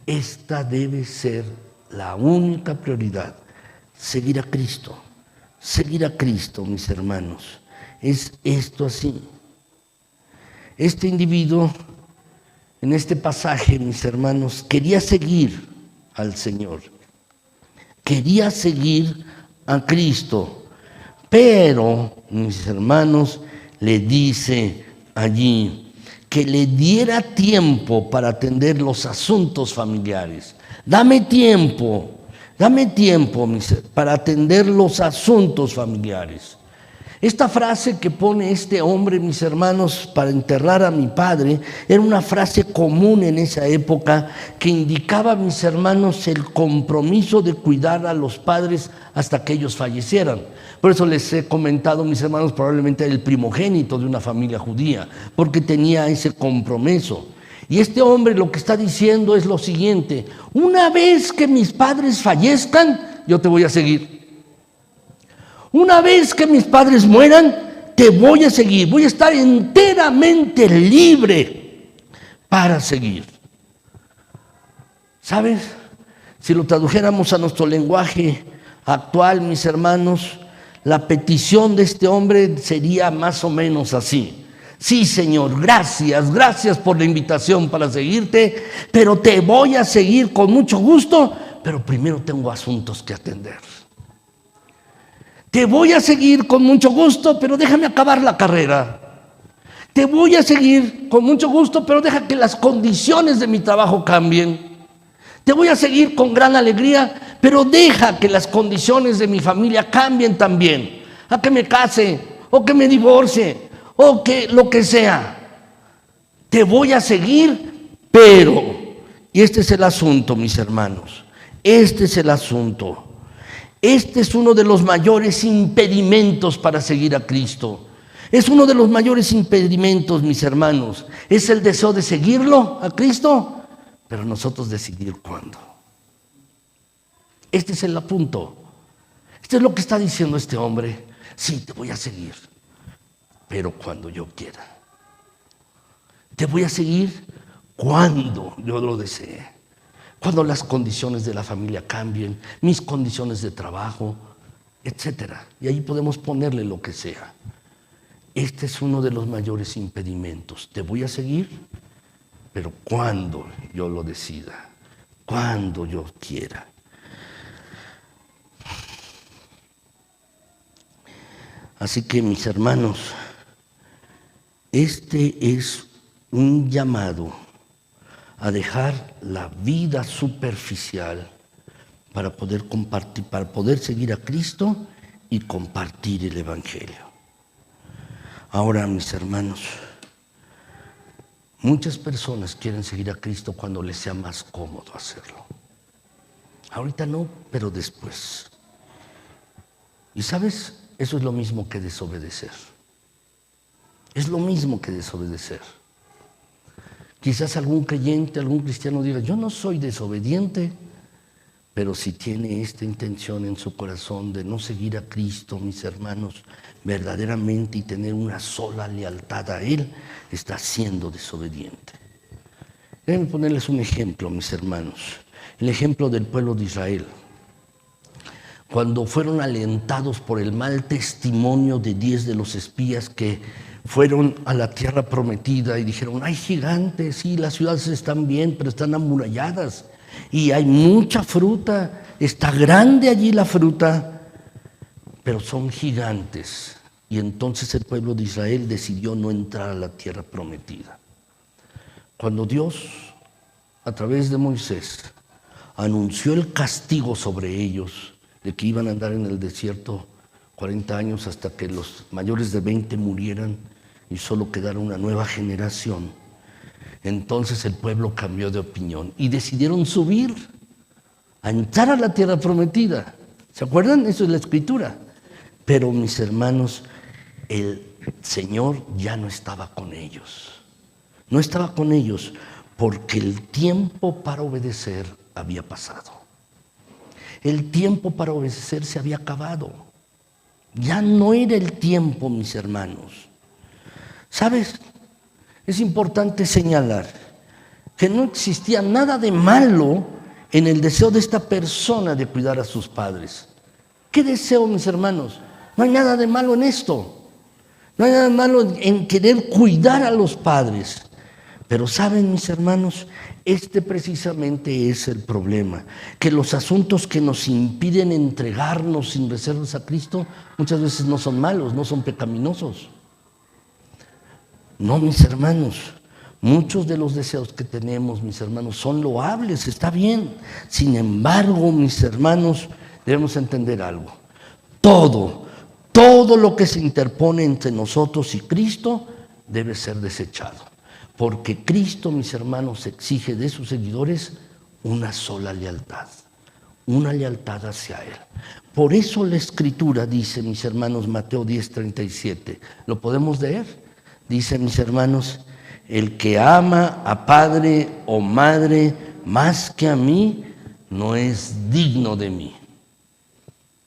[SPEAKER 1] esta debe ser la única prioridad. Seguir a Cristo. Seguir a Cristo, mis hermanos. Es esto así. Este individuo, en este pasaje, mis hermanos, quería seguir al Señor. Quería seguir a Cristo. Pero, mis hermanos, le dice allí que le diera tiempo para atender los asuntos familiares. Dame tiempo para atender los asuntos familiares. Esta frase que pone este hombre, mis hermanos, para enterrar a mi padre, era una frase común en esa época que indicaba, mis hermanos, el compromiso de cuidar a los padres hasta que ellos fallecieran. Por eso les he comentado, mis hermanos, probablemente era el primogénito de una familia judía, porque tenía ese compromiso. Y este hombre lo que está diciendo es lo siguiente: una vez que mis padres fallezcan, yo te voy a seguir. Una vez que mis padres mueran, te voy a seguir. Voy a estar enteramente libre para seguir. ¿Sabes? Si lo tradujéramos a nuestro lenguaje actual, mis hermanos, la petición de este hombre sería más o menos así: sí, Señor, gracias por la invitación para seguirte, pero te voy a seguir con mucho gusto, pero primero tengo asuntos que atender. Te voy a seguir con mucho gusto, pero déjame acabar la carrera. Te voy a seguir con mucho gusto, pero deja que las condiciones de mi trabajo cambien. Te voy a seguir con gran alegría, pero deja que las condiciones de mi familia cambien también. A que me case, o que me divorcie, o que lo que sea. Te voy a seguir, pero, y este es el asunto, mis hermanos, este es el asunto. Este es uno de los mayores impedimentos para seguir a Cristo. Es uno de los mayores impedimentos, mis hermanos. Es el deseo de seguirlo a Cristo, pero nosotros decidir cuándo. Este es el punto. Este es lo que está diciendo este hombre. Sí, te voy a seguir, pero cuando yo quiera. Te voy a seguir cuando yo lo desee. Cuando las condiciones de la familia cambien, mis condiciones de trabajo, etcétera. Y ahí podemos ponerle lo que sea. Este es uno de los mayores impedimentos. Te voy a seguir, pero cuando yo lo decida, cuando yo quiera. Así que, mis hermanos, este es un llamado a dejar la vida superficial para poder compartir, para poder seguir a Cristo y compartir el Evangelio. Ahora, mis hermanos, muchas personas quieren seguir a Cristo cuando les sea más cómodo hacerlo. Ahorita no, pero después. Y ¿sabes? Eso es lo mismo que desobedecer. Es lo mismo que desobedecer. Quizás algún creyente, algún cristiano diga: yo no soy desobediente, pero si tiene esta intención en su corazón de no seguir a Cristo, mis hermanos, verdaderamente, y tener una sola lealtad a Él, está siendo desobediente. Déjenme ponerles un ejemplo, mis hermanos, el ejemplo del pueblo de Israel. Cuando fueron alentados por el mal testimonio de 10 de los espías que fueron a la tierra prometida y dijeron: hay gigantes, sí, las ciudades están bien, pero están amuralladas y hay mucha fruta, está grande allí la fruta, pero son gigantes. Y entonces el pueblo de Israel decidió no entrar a la tierra prometida. Cuando Dios, a través de Moisés, anunció el castigo sobre ellos, de que iban a andar en el desierto 40 años hasta que los mayores de 20 murieran y solo quedara una nueva generación, entonces el pueblo cambió de opinión y decidieron subir a entrar a la tierra prometida. ¿Se acuerdan? Eso es la escritura. Pero, mis hermanos, el Señor ya no estaba con ellos. No estaba con ellos porque el tiempo para obedecer había pasado. El tiempo para obedecer se había acabado. Ya no era el tiempo, mis hermanos. ¿Sabes? Es importante señalar que no existía nada de malo en el deseo de esta persona de cuidar a sus padres. ¿Qué deseo, mis hermanos? No hay nada de malo en esto. No hay nada de malo en querer cuidar a los padres. Pero saben, mis hermanos, este precisamente es el problema, que los asuntos que nos impiden entregarnos sin reservas a Cristo muchas veces no son malos, no son pecaminosos. No, mis hermanos, muchos de los deseos que tenemos, mis hermanos, son loables, está bien. Sin embargo, mis hermanos, debemos entender algo. Todo lo que se interpone entre nosotros y Cristo debe ser desechado. Porque Cristo, mis hermanos, exige de sus seguidores una sola lealtad hacia Él. Por eso la Escritura dice, mis hermanos, Mateo 10:37, ¿lo podemos leer? Dice, mis hermanos, el que ama a padre o madre más que a mí, no es digno de mí.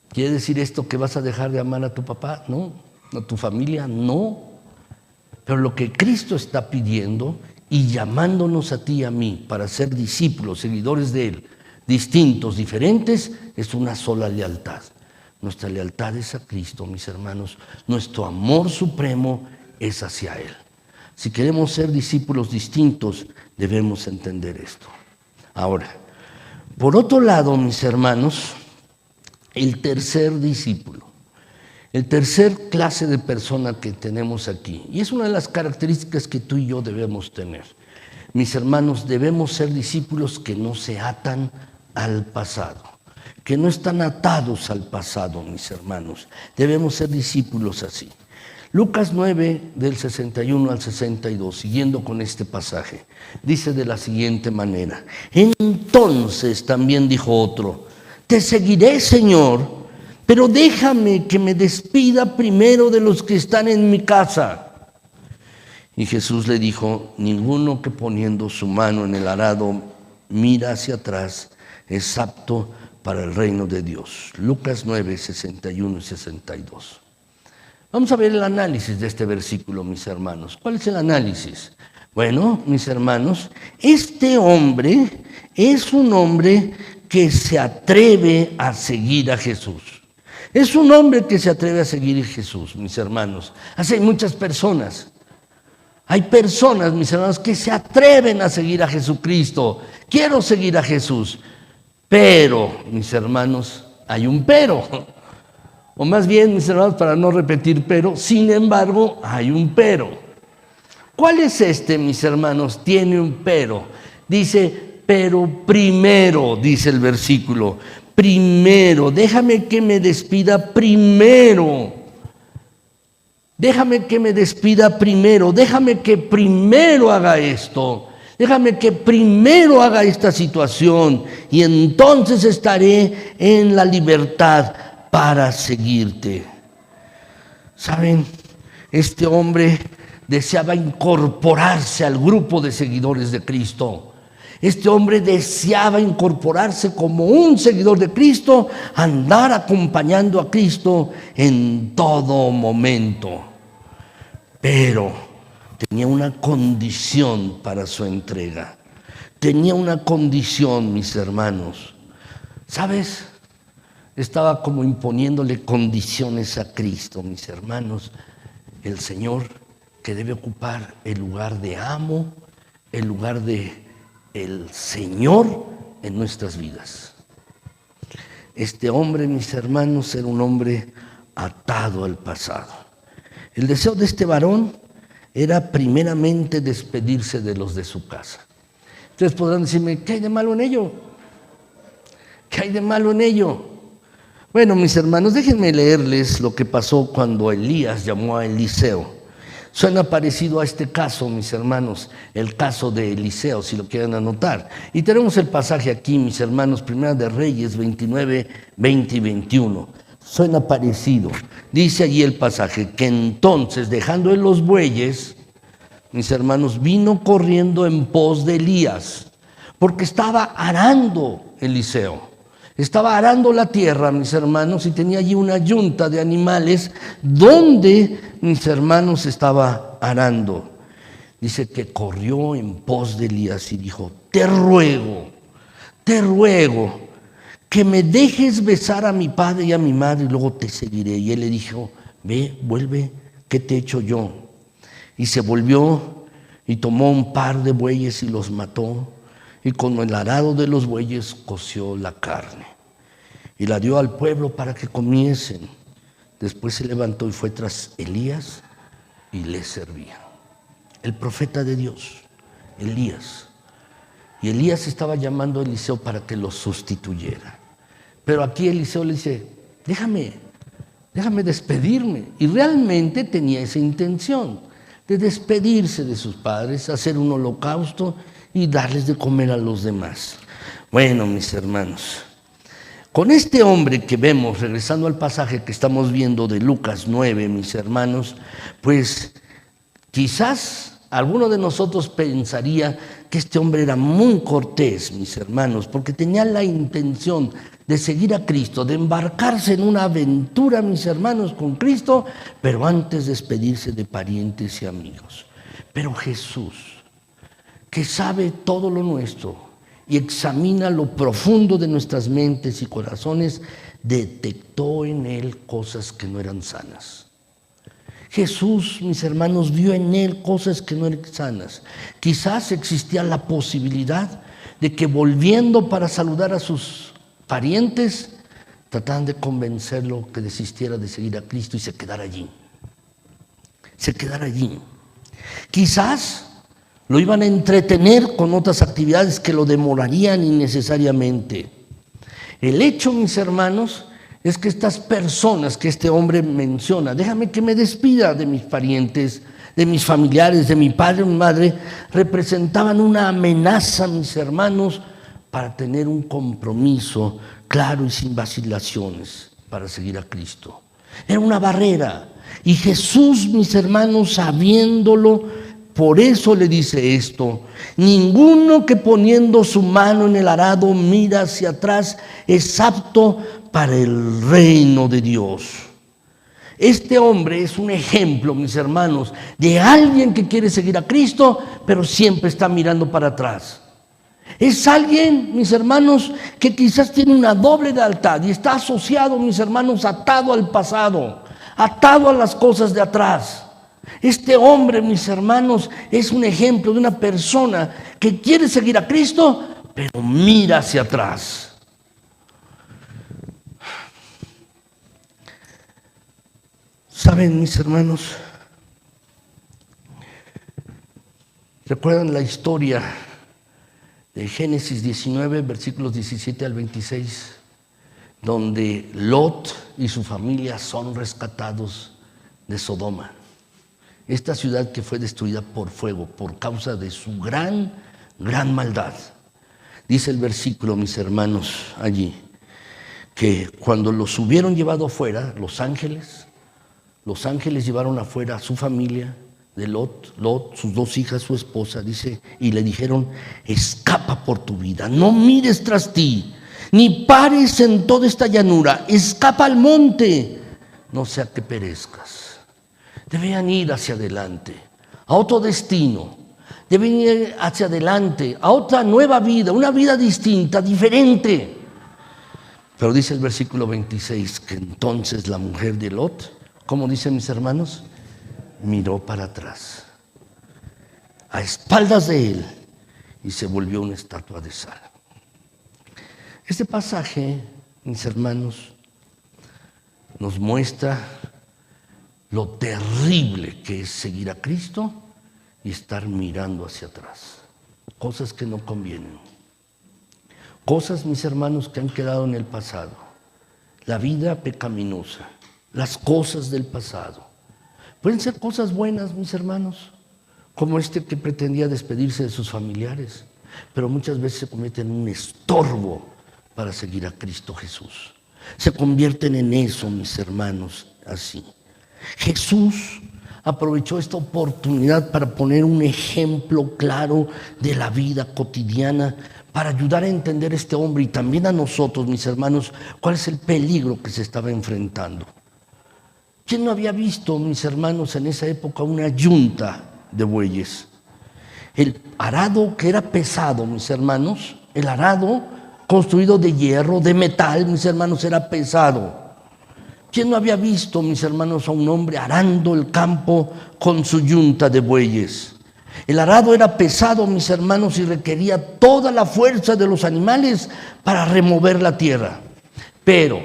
[SPEAKER 1] ¿Quiere decir esto que vas a dejar de amar a tu papá? No. ¿A tu familia? No. Pero lo que Cristo está pidiendo y llamándonos a ti y a mí para ser discípulos, seguidores de Él, distintos, diferentes, es una sola lealtad. Nuestra lealtad es a Cristo, mis hermanos. Nuestro amor supremo es hacia Él. Si queremos ser discípulos distintos, debemos entender esto. Ahora, por otro lado, mis hermanos, el tercer discípulo, el tercer clase de persona que tenemos aquí, y es una de las características que tú y yo debemos tener. Mis hermanos, debemos ser discípulos que no se atan al pasado, que no están atados al pasado, mis hermanos. Debemos ser discípulos así. Lucas 9, del 61 al 62, siguiendo con este pasaje, dice de la siguiente manera: entonces también dijo otro, te seguiré, Señor, pero déjame que me despida primero de los que están en mi casa. Y Jesús le dijo, ninguno que poniendo su mano en el arado mira hacia atrás es apto para el reino de Dios. Lucas 9, 61 y 62. Vamos a ver el análisis de este versículo, mis hermanos. ¿Cuál es el análisis? Bueno, mis hermanos, este hombre es un hombre que se atreve a seguir a Jesús. Es un hombre que se atreve a seguir a Jesús, mis hermanos. Así hay muchas personas. Hay personas, mis hermanos, que se atreven a seguir a Jesucristo. Quiero seguir a Jesús. Pero, mis hermanos, hay un pero. O más bien, mis hermanos, para no repetir pero, sin embargo, hay un pero. ¿Cuál es este, mis hermanos? Tiene un pero. Dice, pero primero, dice el versículo, primero, déjame que me despida primero. Déjame que me despida primero, déjame que primero haga esto, déjame que primero haga esta situación y entonces estaré en la libertad para seguirte. ¿Saben? Este hombre deseaba incorporarse al grupo de seguidores de Cristo. Este hombre deseaba incorporarse como un seguidor de Cristo, andar acompañando a Cristo en todo momento. Pero tenía una condición para su entrega. Tenía una condición, mis hermanos. ¿Sabes? Estaba como imponiéndole condiciones a Cristo, mis hermanos. El Señor que debe ocupar el lugar de amo, el lugar de el Señor en nuestras vidas. Este hombre, mis hermanos, era un hombre atado al pasado. El deseo de este varón era primeramente despedirse de los de su casa. Ustedes podrán decirme, ¿qué hay de malo en ello? ¿Qué hay de malo en ello? Bueno, mis hermanos, déjenme leerles lo que pasó cuando Elías llamó a Eliseo. Suena parecido a este caso, mis hermanos, el caso de Eliseo, si lo quieren anotar. Y tenemos el pasaje aquí, mis hermanos, Primera de Reyes 29, 20 y 21. Suena parecido. Dice allí el pasaje, que entonces, dejando él los bueyes, mis hermanos, vino corriendo en pos de Elías, porque estaba arando Eliseo. Estaba arando la tierra, mis hermanos, y tenía allí una yunta de animales donde, mis hermanos, estaba arando. Dice que corrió en pos de Elías y dijo: te ruego que me dejes besar a mi padre y a mi madre y luego te seguiré. Y él le dijo: ve, vuelve, ¿qué te he hecho yo? Y se volvió y tomó un par de bueyes y los mató, y con el arado de los bueyes coció la carne y la dio al pueblo para que comiesen. Después se levantó y fue tras Elías y le servía. El profeta de Dios, Elías. Y Elías estaba llamando a Eliseo para que lo sustituyera. Pero aquí Eliseo le dice: déjame despedirme. Y realmente tenía esa intención de despedirse de sus padres, hacer un holocausto y darles de comer a los demás. Bueno, mis hermanos, con este hombre que vemos, regresando al pasaje que estamos viendo de Lucas 9, mis hermanos, pues quizás alguno de nosotros pensaría que este hombre era muy cortés, mis hermanos, porque tenía la intención de seguir a Cristo, de embarcarse en una aventura, mis hermanos, con Cristo, pero antes despedirse de parientes y amigos. Pero Jesús, que sabe todo lo nuestro y examina lo profundo de nuestras mentes y corazones, detectó en él cosas que no eran sanas. Jesús, mis hermanos, vio en él cosas que no eran sanas. Quizás existía la posibilidad de que, volviendo para saludar a sus parientes, trataran de convencerlo que desistiera de seguir a Cristo y se quedara allí. Quizás lo iban a entretener con otras actividades que lo demorarían innecesariamente. El hecho, mis hermanos, es que estas personas que este hombre menciona: déjame que me despida de mis parientes, de mis familiares, de mi padre o mi madre, representaban una amenaza, mis hermanos, para tener un compromiso claro y sin vacilaciones para seguir a Cristo. Era una barrera. Y Jesús, mis hermanos, sabiéndolo, por eso le dice esto: ninguno que poniendo su mano en el arado mira hacia atrás es apto para el reino de Dios. Este hombre es un ejemplo, mis hermanos, de alguien que quiere seguir a Cristo, pero siempre está mirando para atrás. Es alguien, mis hermanos, que quizás tiene una doble lealtad y está asociado, mis hermanos, atado al pasado, atado a las cosas de atrás. Este hombre, mis hermanos, es un ejemplo de una persona que quiere seguir a Cristo, pero mira hacia atrás. ¿Saben, mis hermanos? ¿Recuerdan la historia de Génesis 19, versículos 17 al 26, donde Lot y su familia son rescatados de Sodoma? Esta ciudad que fue destruida por fuego por causa de su gran maldad. Dice el versículo, mis hermanos, allí, que cuando los hubieron llevado afuera, los ángeles llevaron afuera a su familia de Lot, sus dos hijas, su esposa, dice, y le dijeron: escapa por tu vida, no mires tras ti, ni pares en toda esta llanura, escapa al monte, no sea que perezcas. Debían ir hacia adelante, a otro destino, deben ir hacia adelante, a otra nueva vida, una vida distinta, diferente. Pero dice el versículo 26 que entonces la mujer de Lot, ¿cómo dicen, mis hermanos? Miró para atrás, a espaldas de él, y se volvió una estatua de sal. Este pasaje, mis hermanos, nos muestra lo terrible que es seguir a Cristo y estar mirando hacia atrás. Cosas que no convienen. Cosas, mis hermanos, que han quedado en el pasado. La vida pecaminosa, las cosas del pasado. Pueden ser cosas buenas, mis hermanos, como este que pretendía despedirse de sus familiares, pero muchas veces se convierten en un estorbo para seguir a Cristo Jesús. Se convierten en eso, mis hermanos, así. Jesús aprovechó esta oportunidad para poner un ejemplo claro de la vida cotidiana para ayudar a entender a este hombre y también a nosotros, mis hermanos, cuál es el peligro que se estaba enfrentando. ¿Quién no había visto, mis hermanos, en esa época una yunta de bueyes? El arado, que era pesado, mis hermanos, el arado construido de hierro, de metal, mis hermanos, era pesado. ¿Quién no había visto, mis hermanos, a un hombre arando el campo con su yunta de bueyes? El arado era pesado, mis hermanos, y requería toda la fuerza de los animales para remover la tierra. Pero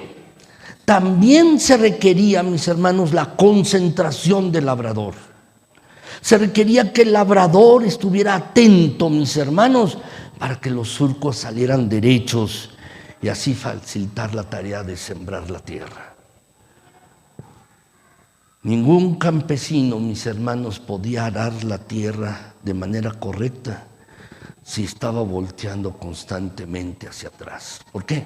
[SPEAKER 1] también se requería, mis hermanos, la concentración del labrador. Se requería que el labrador estuviera atento, mis hermanos, para que los surcos salieran derechos y así facilitar la tarea de sembrar la tierra. Ningún campesino, mis hermanos, podía arar la tierra de manera correcta si estaba volteando constantemente hacia atrás. ¿Por qué?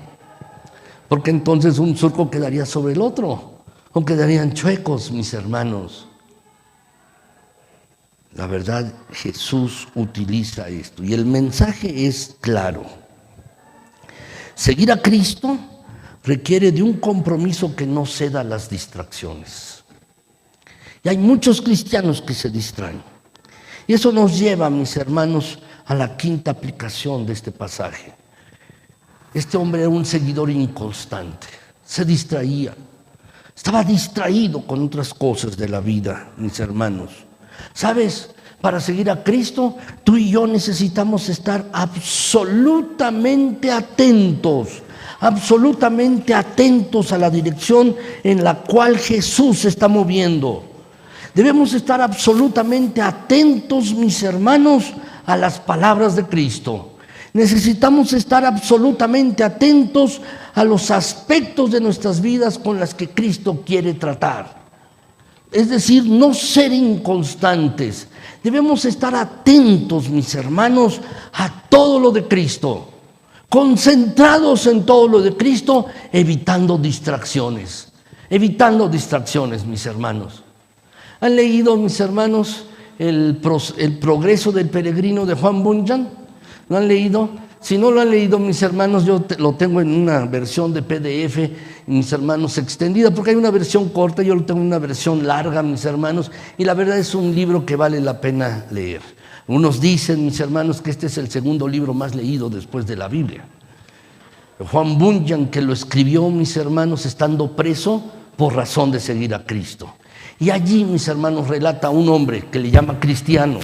[SPEAKER 1] Porque entonces un surco quedaría sobre el otro, o quedarían chuecos, mis hermanos. La verdad, Jesús utiliza esto y el mensaje es claro. Seguir a Cristo requiere de un compromiso que no ceda a las distracciones. Y hay muchos cristianos que se distraen. Y eso nos lleva, mis hermanos, a la quinta aplicación de este pasaje. Este hombre era un seguidor inconstante, se distraía, estaba distraído con otras cosas de la vida, mis hermanos. ¿Sabes? Para seguir a Cristo, tú y yo necesitamos estar absolutamente atentos a la dirección en la cual Jesús se está moviendo. Debemos estar absolutamente atentos, mis hermanos, a las palabras de Cristo. Necesitamos estar absolutamente atentos a los aspectos de nuestras vidas con las que Cristo quiere tratar. Es decir, no ser inconstantes. Debemos estar atentos, mis hermanos, a todo lo de Cristo. Concentrados en todo lo de Cristo, evitando distracciones. Evitando distracciones, mis hermanos. ¿Han leído, mis hermanos, el progreso del peregrino de Juan Bunyan? ¿Lo han leído? Si no lo han leído, mis hermanos, yo lo tengo en una versión de PDF, mis hermanos, extendida, porque hay una versión corta, yo lo tengo en una versión larga, mis hermanos, y la verdad es un libro que vale la pena leer. Unos dicen, mis hermanos, que este es el segundo libro más leído después de la Biblia. Juan Bunyan, que lo escribió, mis hermanos, estando preso por razón de seguir a Cristo. Y allí, mis hermanos, relata a un hombre que le llama cristiano.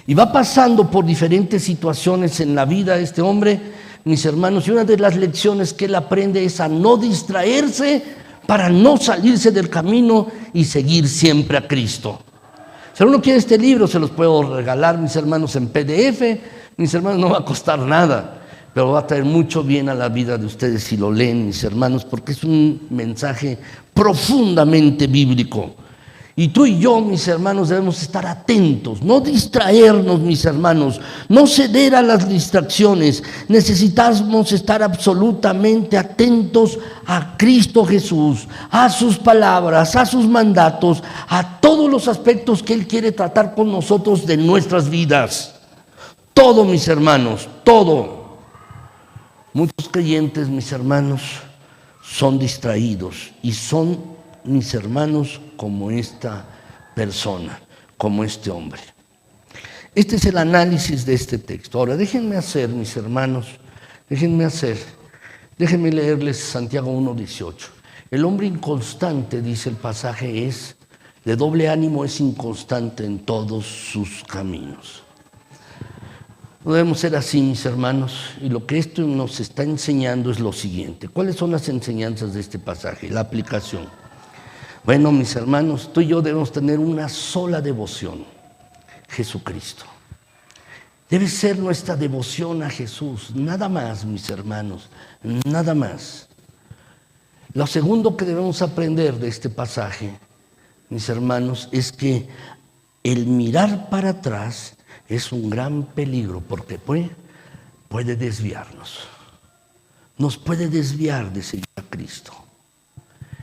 [SPEAKER 1] Y va pasando por diferentes situaciones en la vida de este hombre, mis hermanos, y una de las lecciones que él aprende es a no distraerse para no salirse del camino y seguir siempre a Cristo. Si alguno quiere este libro, se los puedo regalar, mis hermanos, en PDF. Mis hermanos, no va a costar nada, pero va a traer mucho bien a la vida de ustedes si lo leen, mis hermanos, porque es un mensaje profundamente bíblico. Y tú y yo, mis hermanos, debemos estar atentos, no distraernos, mis hermanos, no ceder a las distracciones. Necesitamos estar absolutamente atentos a Cristo Jesús, a sus palabras, a sus mandatos, a todos los aspectos que Él quiere tratar con nosotros de nuestras vidas. Todo, mis hermanos, todo. Muchos creyentes, mis hermanos, son distraídos y son, mis hermanos, como esta persona, como este hombre. Este es el análisis de este texto. Ahora, déjenme hacer, mis hermanos, déjenme leerles Santiago 1:18. El hombre inconstante, dice el pasaje, es de doble ánimo, es inconstante en todos sus caminos. No debemos ser así, mis hermanos, y lo que esto nos está enseñando es lo siguiente. ¿Cuáles son las enseñanzas de este pasaje? La aplicación. Bueno, mis hermanos, tú y yo debemos tener una sola devoción: Jesucristo. Debe ser nuestra devoción a Jesús, nada más, mis hermanos, nada más. Lo segundo que debemos aprender de este pasaje, mis hermanos, es que el mirar para atrás es un gran peligro, porque puede desviarnos. Nos puede desviar de seguir a Cristo.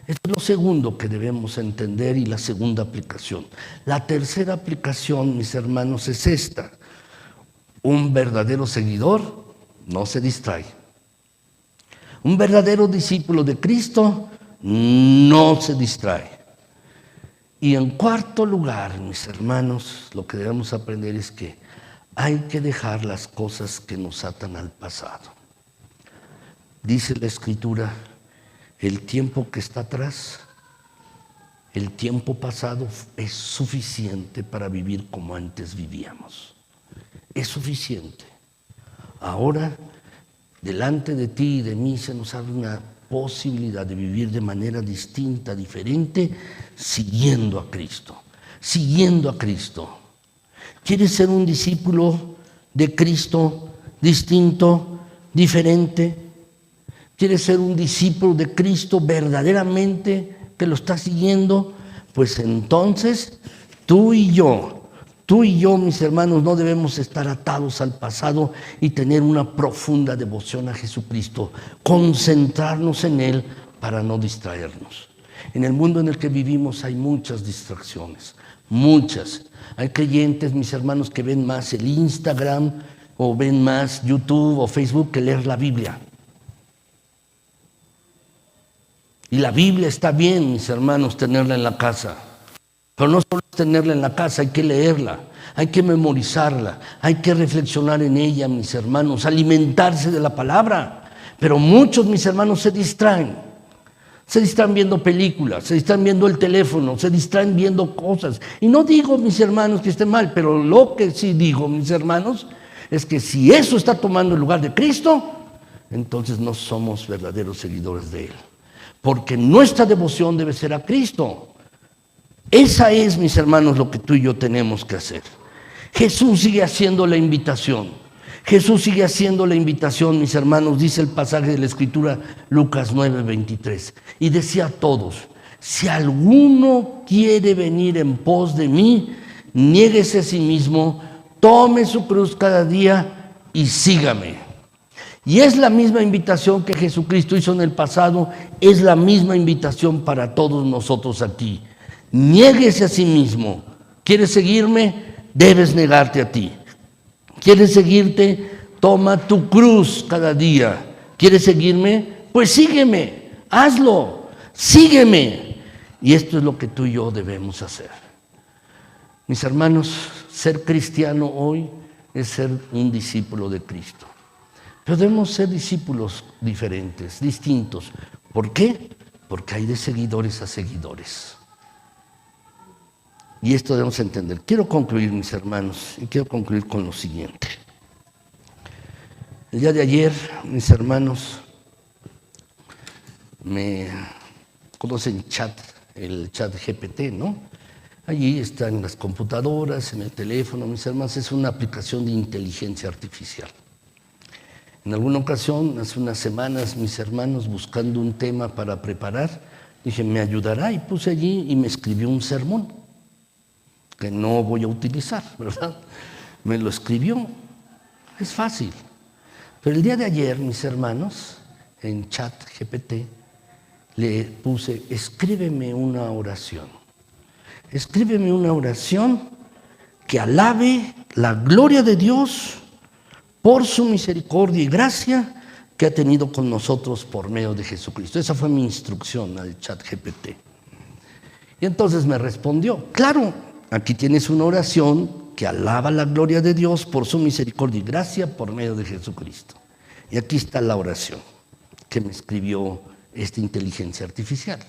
[SPEAKER 1] Esto es lo segundo que debemos entender y la segunda aplicación. La tercera aplicación, mis hermanos, es esta. Un verdadero seguidor no se distrae. Un verdadero discípulo de Cristo no se distrae. Y en cuarto lugar, mis hermanos, lo que debemos aprender es que hay que dejar las cosas que nos atan al pasado. Dice la Escritura, el tiempo que está atrás, el tiempo pasado es suficiente para vivir como antes vivíamos. Es suficiente. Ahora, delante de ti y de mí se nos abre una posibilidad de vivir de manera distinta, diferente, siguiendo a Cristo. Siguiendo a Cristo. ¿Quieres ser un discípulo de Cristo distinto, diferente? ¿Quieres ser un discípulo de Cristo verdaderamente que lo está siguiendo? Pues entonces tú y yo, mis hermanos, no debemos estar atados al pasado y tener una profunda devoción a Jesucristo, concentrarnos en Él para no distraernos. En el mundo en el que vivimos hay muchas distracciones, muchas. Hay creyentes, mis hermanos, que ven más el Instagram o ven más YouTube o Facebook que leer la Biblia. Y la Biblia está bien, mis hermanos, tenerla en la casa. Pero no solo es tenerla en la casa, hay que leerla, hay que memorizarla, hay que reflexionar en ella, mis hermanos, alimentarse de la palabra. Pero muchos, mis hermanos, se distraen viendo películas, se distraen viendo el teléfono, se distraen viendo cosas. Y no digo, mis hermanos, que esté mal, pero lo que sí digo, mis hermanos, es que si eso está tomando el lugar de Cristo, entonces no somos verdaderos seguidores de Él. Porque nuestra devoción debe ser a Cristo. Esa es, mis hermanos, lo que tú y yo tenemos que hacer. Jesús sigue haciendo la invitación. Jesús sigue haciendo la invitación, mis hermanos, dice el pasaje de la Escritura, Lucas 9:23. Y decía a todos, si alguno quiere venir en pos de mí, niéguese a sí mismo, tome su cruz cada día y sígame. Y es la misma invitación que Jesucristo hizo en el pasado, es la misma invitación para todos nosotros aquí. Niéguese a sí mismo. ¿Quieres seguirme? Debes negarte a ti. ¿Quieres seguirte? Toma tu cruz cada día. ¿Quieres seguirme? Pues sígueme, hazlo, sígueme. Y esto es lo que tú y yo debemos hacer. Mis hermanos, ser cristiano hoy es ser un discípulo de Cristo. Pero debemos ser discípulos diferentes, distintos. ¿Por qué? Porque hay de seguidores a seguidores. Y esto debemos entender. Quiero concluir, mis hermanos, y quiero concluir con lo siguiente. El día de ayer, mis hermanos, me conocen el chat GPT, ¿no? Allí están en las computadoras, en el teléfono, mis hermanos, es una aplicación de inteligencia artificial. En alguna ocasión, hace unas semanas, mis hermanos, buscando un tema para preparar, dije, ¿me ayudará? Y puse allí y me escribió un sermón, que no voy a utilizar, ¿verdad? Me lo escribió, es fácil. Pero el día de ayer, mis hermanos, en chat GPT, le puse, escríbeme una oración. Escríbeme una oración que alabe la gloria de Dios por su misericordia y gracia que ha tenido con nosotros por medio de Jesucristo. Esa fue mi instrucción al chat GPT. Y entonces me respondió, claro, aquí tienes una oración que alaba la gloria de Dios por su misericordia y gracia por medio de Jesucristo. Y aquí está la oración que me escribió esta inteligencia artificial.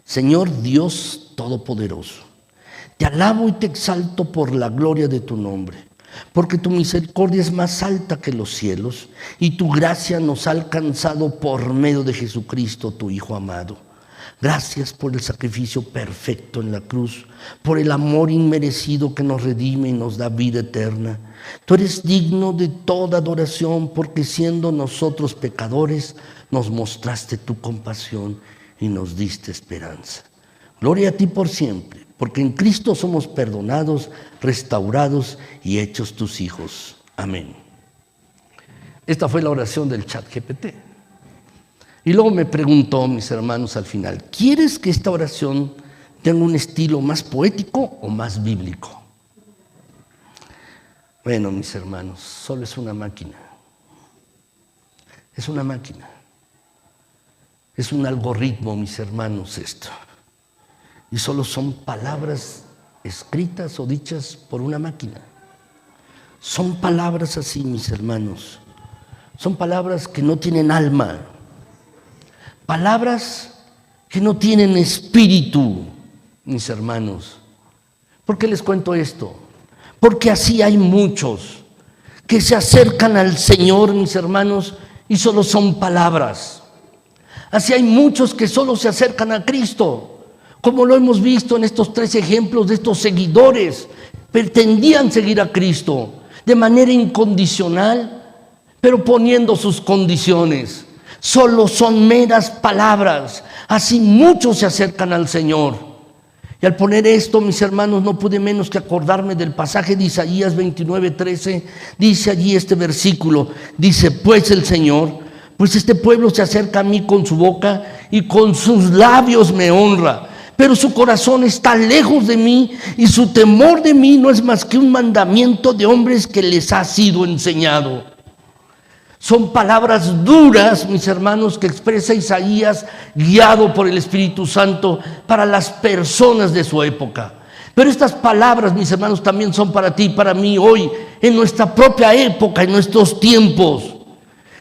[SPEAKER 1] Señor Dios Todopoderoso, te alabo y te exalto por la gloria de tu nombre, porque tu misericordia es más alta que los cielos y tu gracia nos ha alcanzado por medio de Jesucristo, tu Hijo amado. Gracias por el sacrificio perfecto en la cruz, por el amor inmerecido que nos redime y nos da vida eterna. Tú eres digno de toda adoración porque siendo nosotros pecadores, nos mostraste tu compasión y nos diste esperanza. Gloria a ti por siempre, porque en Cristo somos perdonados, restaurados y hechos tus hijos. Amén. Esta fue la oración del chat GPT. Y luego me preguntó, mis hermanos, al final, ¿quieres que esta oración tenga un estilo más poético o más bíblico? Bueno, mis hermanos, solo es una máquina. Es una máquina. Es un algoritmo, mis hermanos, esto. Y solo son palabras escritas o dichas por una máquina. Son palabras así, mis hermanos. Son palabras que no tienen alma. Palabras que no tienen espíritu, mis hermanos. ¿Por qué les cuento esto? Porque así hay muchos que se acercan al Señor, mis hermanos, y solo son palabras. Así hay muchos que solo se acercan a Cristo, como lo hemos visto en estos 3 ejemplos de estos seguidores. Pretendían seguir a Cristo de manera incondicional, pero poniendo sus condiciones. Solo son meras palabras. Así muchos se acercan al Señor. Y al poner esto, mis hermanos, no pude menos que acordarme del pasaje de Isaías 29:13. Dice allí este versículo, dice, pues el Señor, pues este pueblo se acerca a mí con su boca y con sus labios me honra, pero su corazón está lejos de mí y su temor de mí no es más que un mandamiento de hombres que les ha sido enseñado. Son palabras duras, mis hermanos, que expresa Isaías, guiado por el Espíritu Santo, para las personas de su época. Pero estas palabras, mis hermanos, también son para ti y para mí hoy, en nuestra propia época, en nuestros tiempos.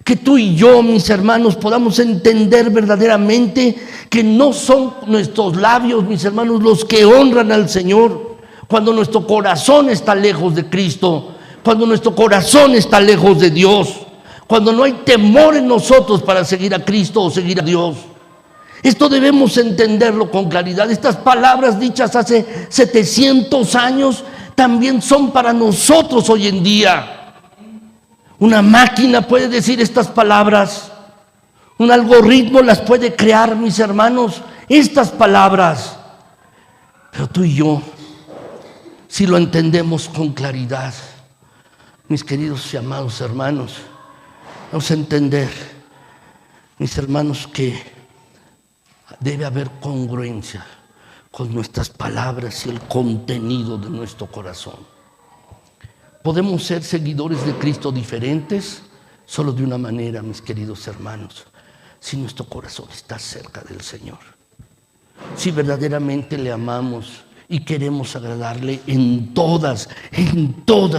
[SPEAKER 1] Que tú y yo, mis hermanos, podamos entender verdaderamente que no son nuestros labios, mis hermanos, los que honran al Señor. Cuando nuestro corazón está lejos de Cristo, cuando nuestro corazón está lejos de Dios, cuando no hay temor en nosotros para seguir a Cristo o seguir a Dios. Esto debemos entenderlo con claridad. Estas palabras dichas hace 700 años también son para nosotros hoy en día. Una máquina puede decir estas palabras. Un algoritmo las puede crear, mis hermanos, estas palabras. Pero tú y yo, si lo entendemos con claridad, mis queridos y amados hermanos, vamos a entender, mis hermanos, que debe haber congruencia con nuestras palabras y el contenido de nuestro corazón. Podemos ser seguidores de Cristo diferentes solo de una manera, mis queridos hermanos, si nuestro corazón está cerca del Señor. Si verdaderamente le amamos y queremos agradarle en todas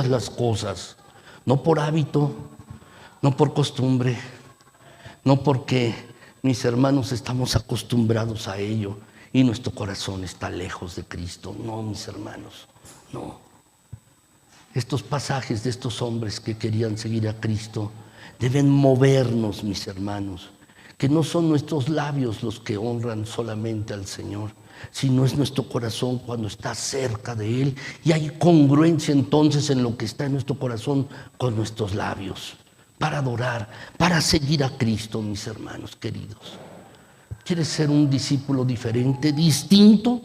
[SPEAKER 1] las cosas, no por hábito, no por costumbre, no porque, mis hermanos, estamos acostumbrados a ello y nuestro corazón está lejos de Cristo. No, mis hermanos, no. Estos pasajes de estos hombres que querían seguir a Cristo deben movernos, mis hermanos, que no son nuestros labios los que honran solamente al Señor, sino es nuestro corazón cuando está cerca de Él, y hay congruencia entonces en lo que está en nuestro corazón con nuestros labios, para adorar, para seguir a Cristo, mis hermanos queridos. ¿Quieres ser un discípulo diferente, distinto?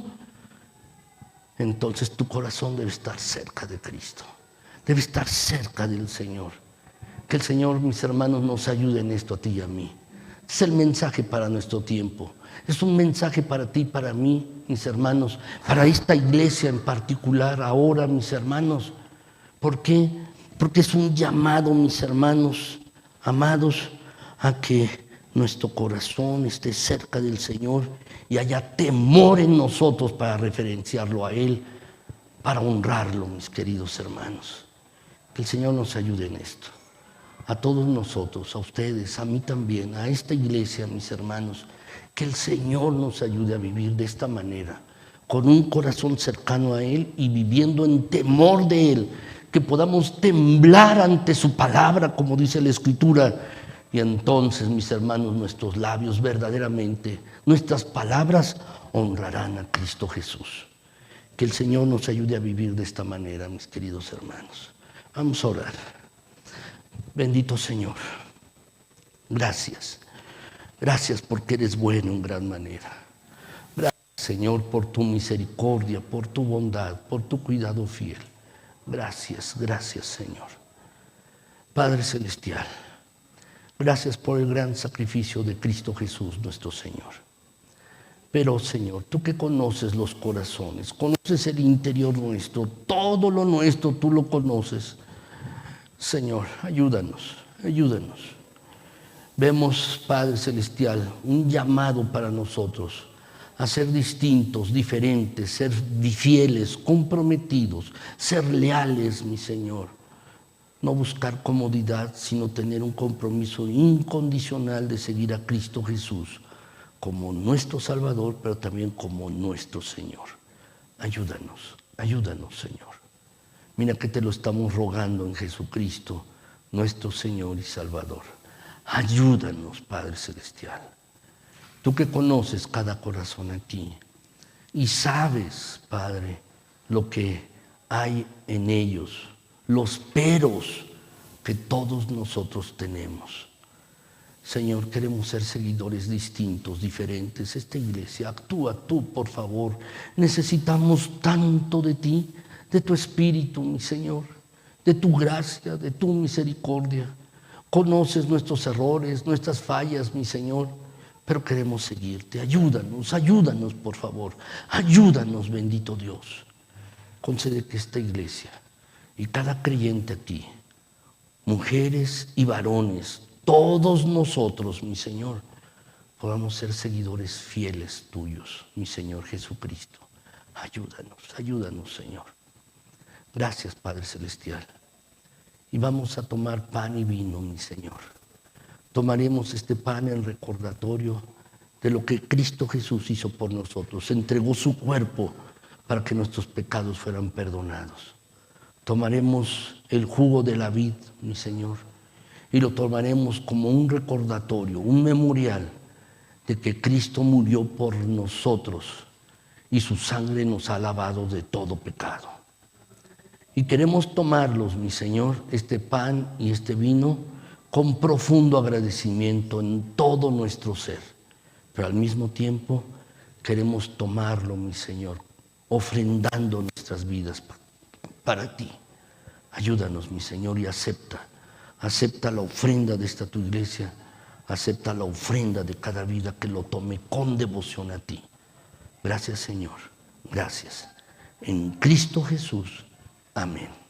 [SPEAKER 1] Entonces tu corazón debe estar cerca de Cristo, debe estar cerca del Señor. Que el Señor, mis hermanos, nos ayude en esto a ti y a mí. Es el mensaje para nuestro tiempo. Es un mensaje para ti y para mí, mis hermanos, para esta iglesia en particular ahora, mis hermanos. ¿Por qué? Porque es un llamado, mis hermanos amados, a que nuestro corazón esté cerca del Señor y haya temor en nosotros para referenciarlo a Él, para honrarlo, mis queridos hermanos. Que el Señor nos ayude en esto. A todos nosotros, a ustedes, a mí también, a esta iglesia, mis hermanos, que el Señor nos ayude a vivir de esta manera, con un corazón cercano a Él y viviendo en temor de Él, que podamos temblar ante su palabra, como dice la Escritura, y entonces, mis hermanos, nuestros labios verdaderamente, nuestras palabras honrarán a Cristo Jesús. Que el Señor nos ayude a vivir de esta manera, mis queridos hermanos. Vamos a orar. Bendito Señor, gracias. Gracias porque eres bueno en gran manera. Gracias, Señor, por tu misericordia, por tu bondad, por tu cuidado fiel. Gracias, gracias, Señor. Padre Celestial, gracias por el gran sacrificio de Cristo Jesús, nuestro Señor. Pero, Señor, tú que conoces los corazones, conoces el interior nuestro, todo lo nuestro tú lo conoces. Señor, ayúdanos, ayúdanos. Vemos, Padre Celestial, un llamado para nosotros a ser distintos, diferentes, ser fieles, comprometidos, ser leales, mi Señor. No buscar comodidad, sino tener un compromiso incondicional de seguir a Cristo Jesús como nuestro Salvador, pero también como nuestro Señor. Ayúdanos, ayúdanos, Señor. Mira que te lo estamos rogando en Jesucristo, nuestro Señor y Salvador. Ayúdanos, Padre Celestial. Tú que conoces cada corazón aquí y sabes, Padre, lo que hay en ellos, los peros que todos nosotros tenemos. Señor, queremos ser seguidores distintos, diferentes. Esta iglesia, actúa tú, por favor. Necesitamos tanto de ti, de tu Espíritu, mi Señor, de tu gracia, de tu misericordia. Conoces nuestros errores, nuestras fallas, mi Señor, pero queremos seguirte. Ayúdanos, ayúdanos, por favor. Ayúdanos, bendito Dios. Concede que esta iglesia y cada creyente aquí, mujeres y varones, todos nosotros, mi Señor, podamos ser seguidores fieles tuyos, mi Señor Jesucristo. Ayúdanos, ayúdanos, Señor. Gracias, Padre Celestial. Y vamos a tomar pan y vino, mi Señor. Tomaremos este pan en recordatorio de lo que Cristo Jesús hizo por nosotros. Entregó su cuerpo para que nuestros pecados fueran perdonados. Tomaremos el jugo de la vid, mi Señor, y lo tomaremos como un recordatorio, un memorial de que Cristo murió por nosotros y su sangre nos ha lavado de todo pecado. Y queremos tomarlos, mi Señor, este pan y este vino, con profundo agradecimiento en todo nuestro ser. Pero al mismo tiempo queremos tomarlo, mi Señor, ofrendando nuestras vidas para ti. Ayúdanos, mi Señor, y acepta la ofrenda de esta tu iglesia, acepta la ofrenda de cada vida que lo tome con devoción a ti. Gracias, Señor, gracias. En Cristo Jesús, amén.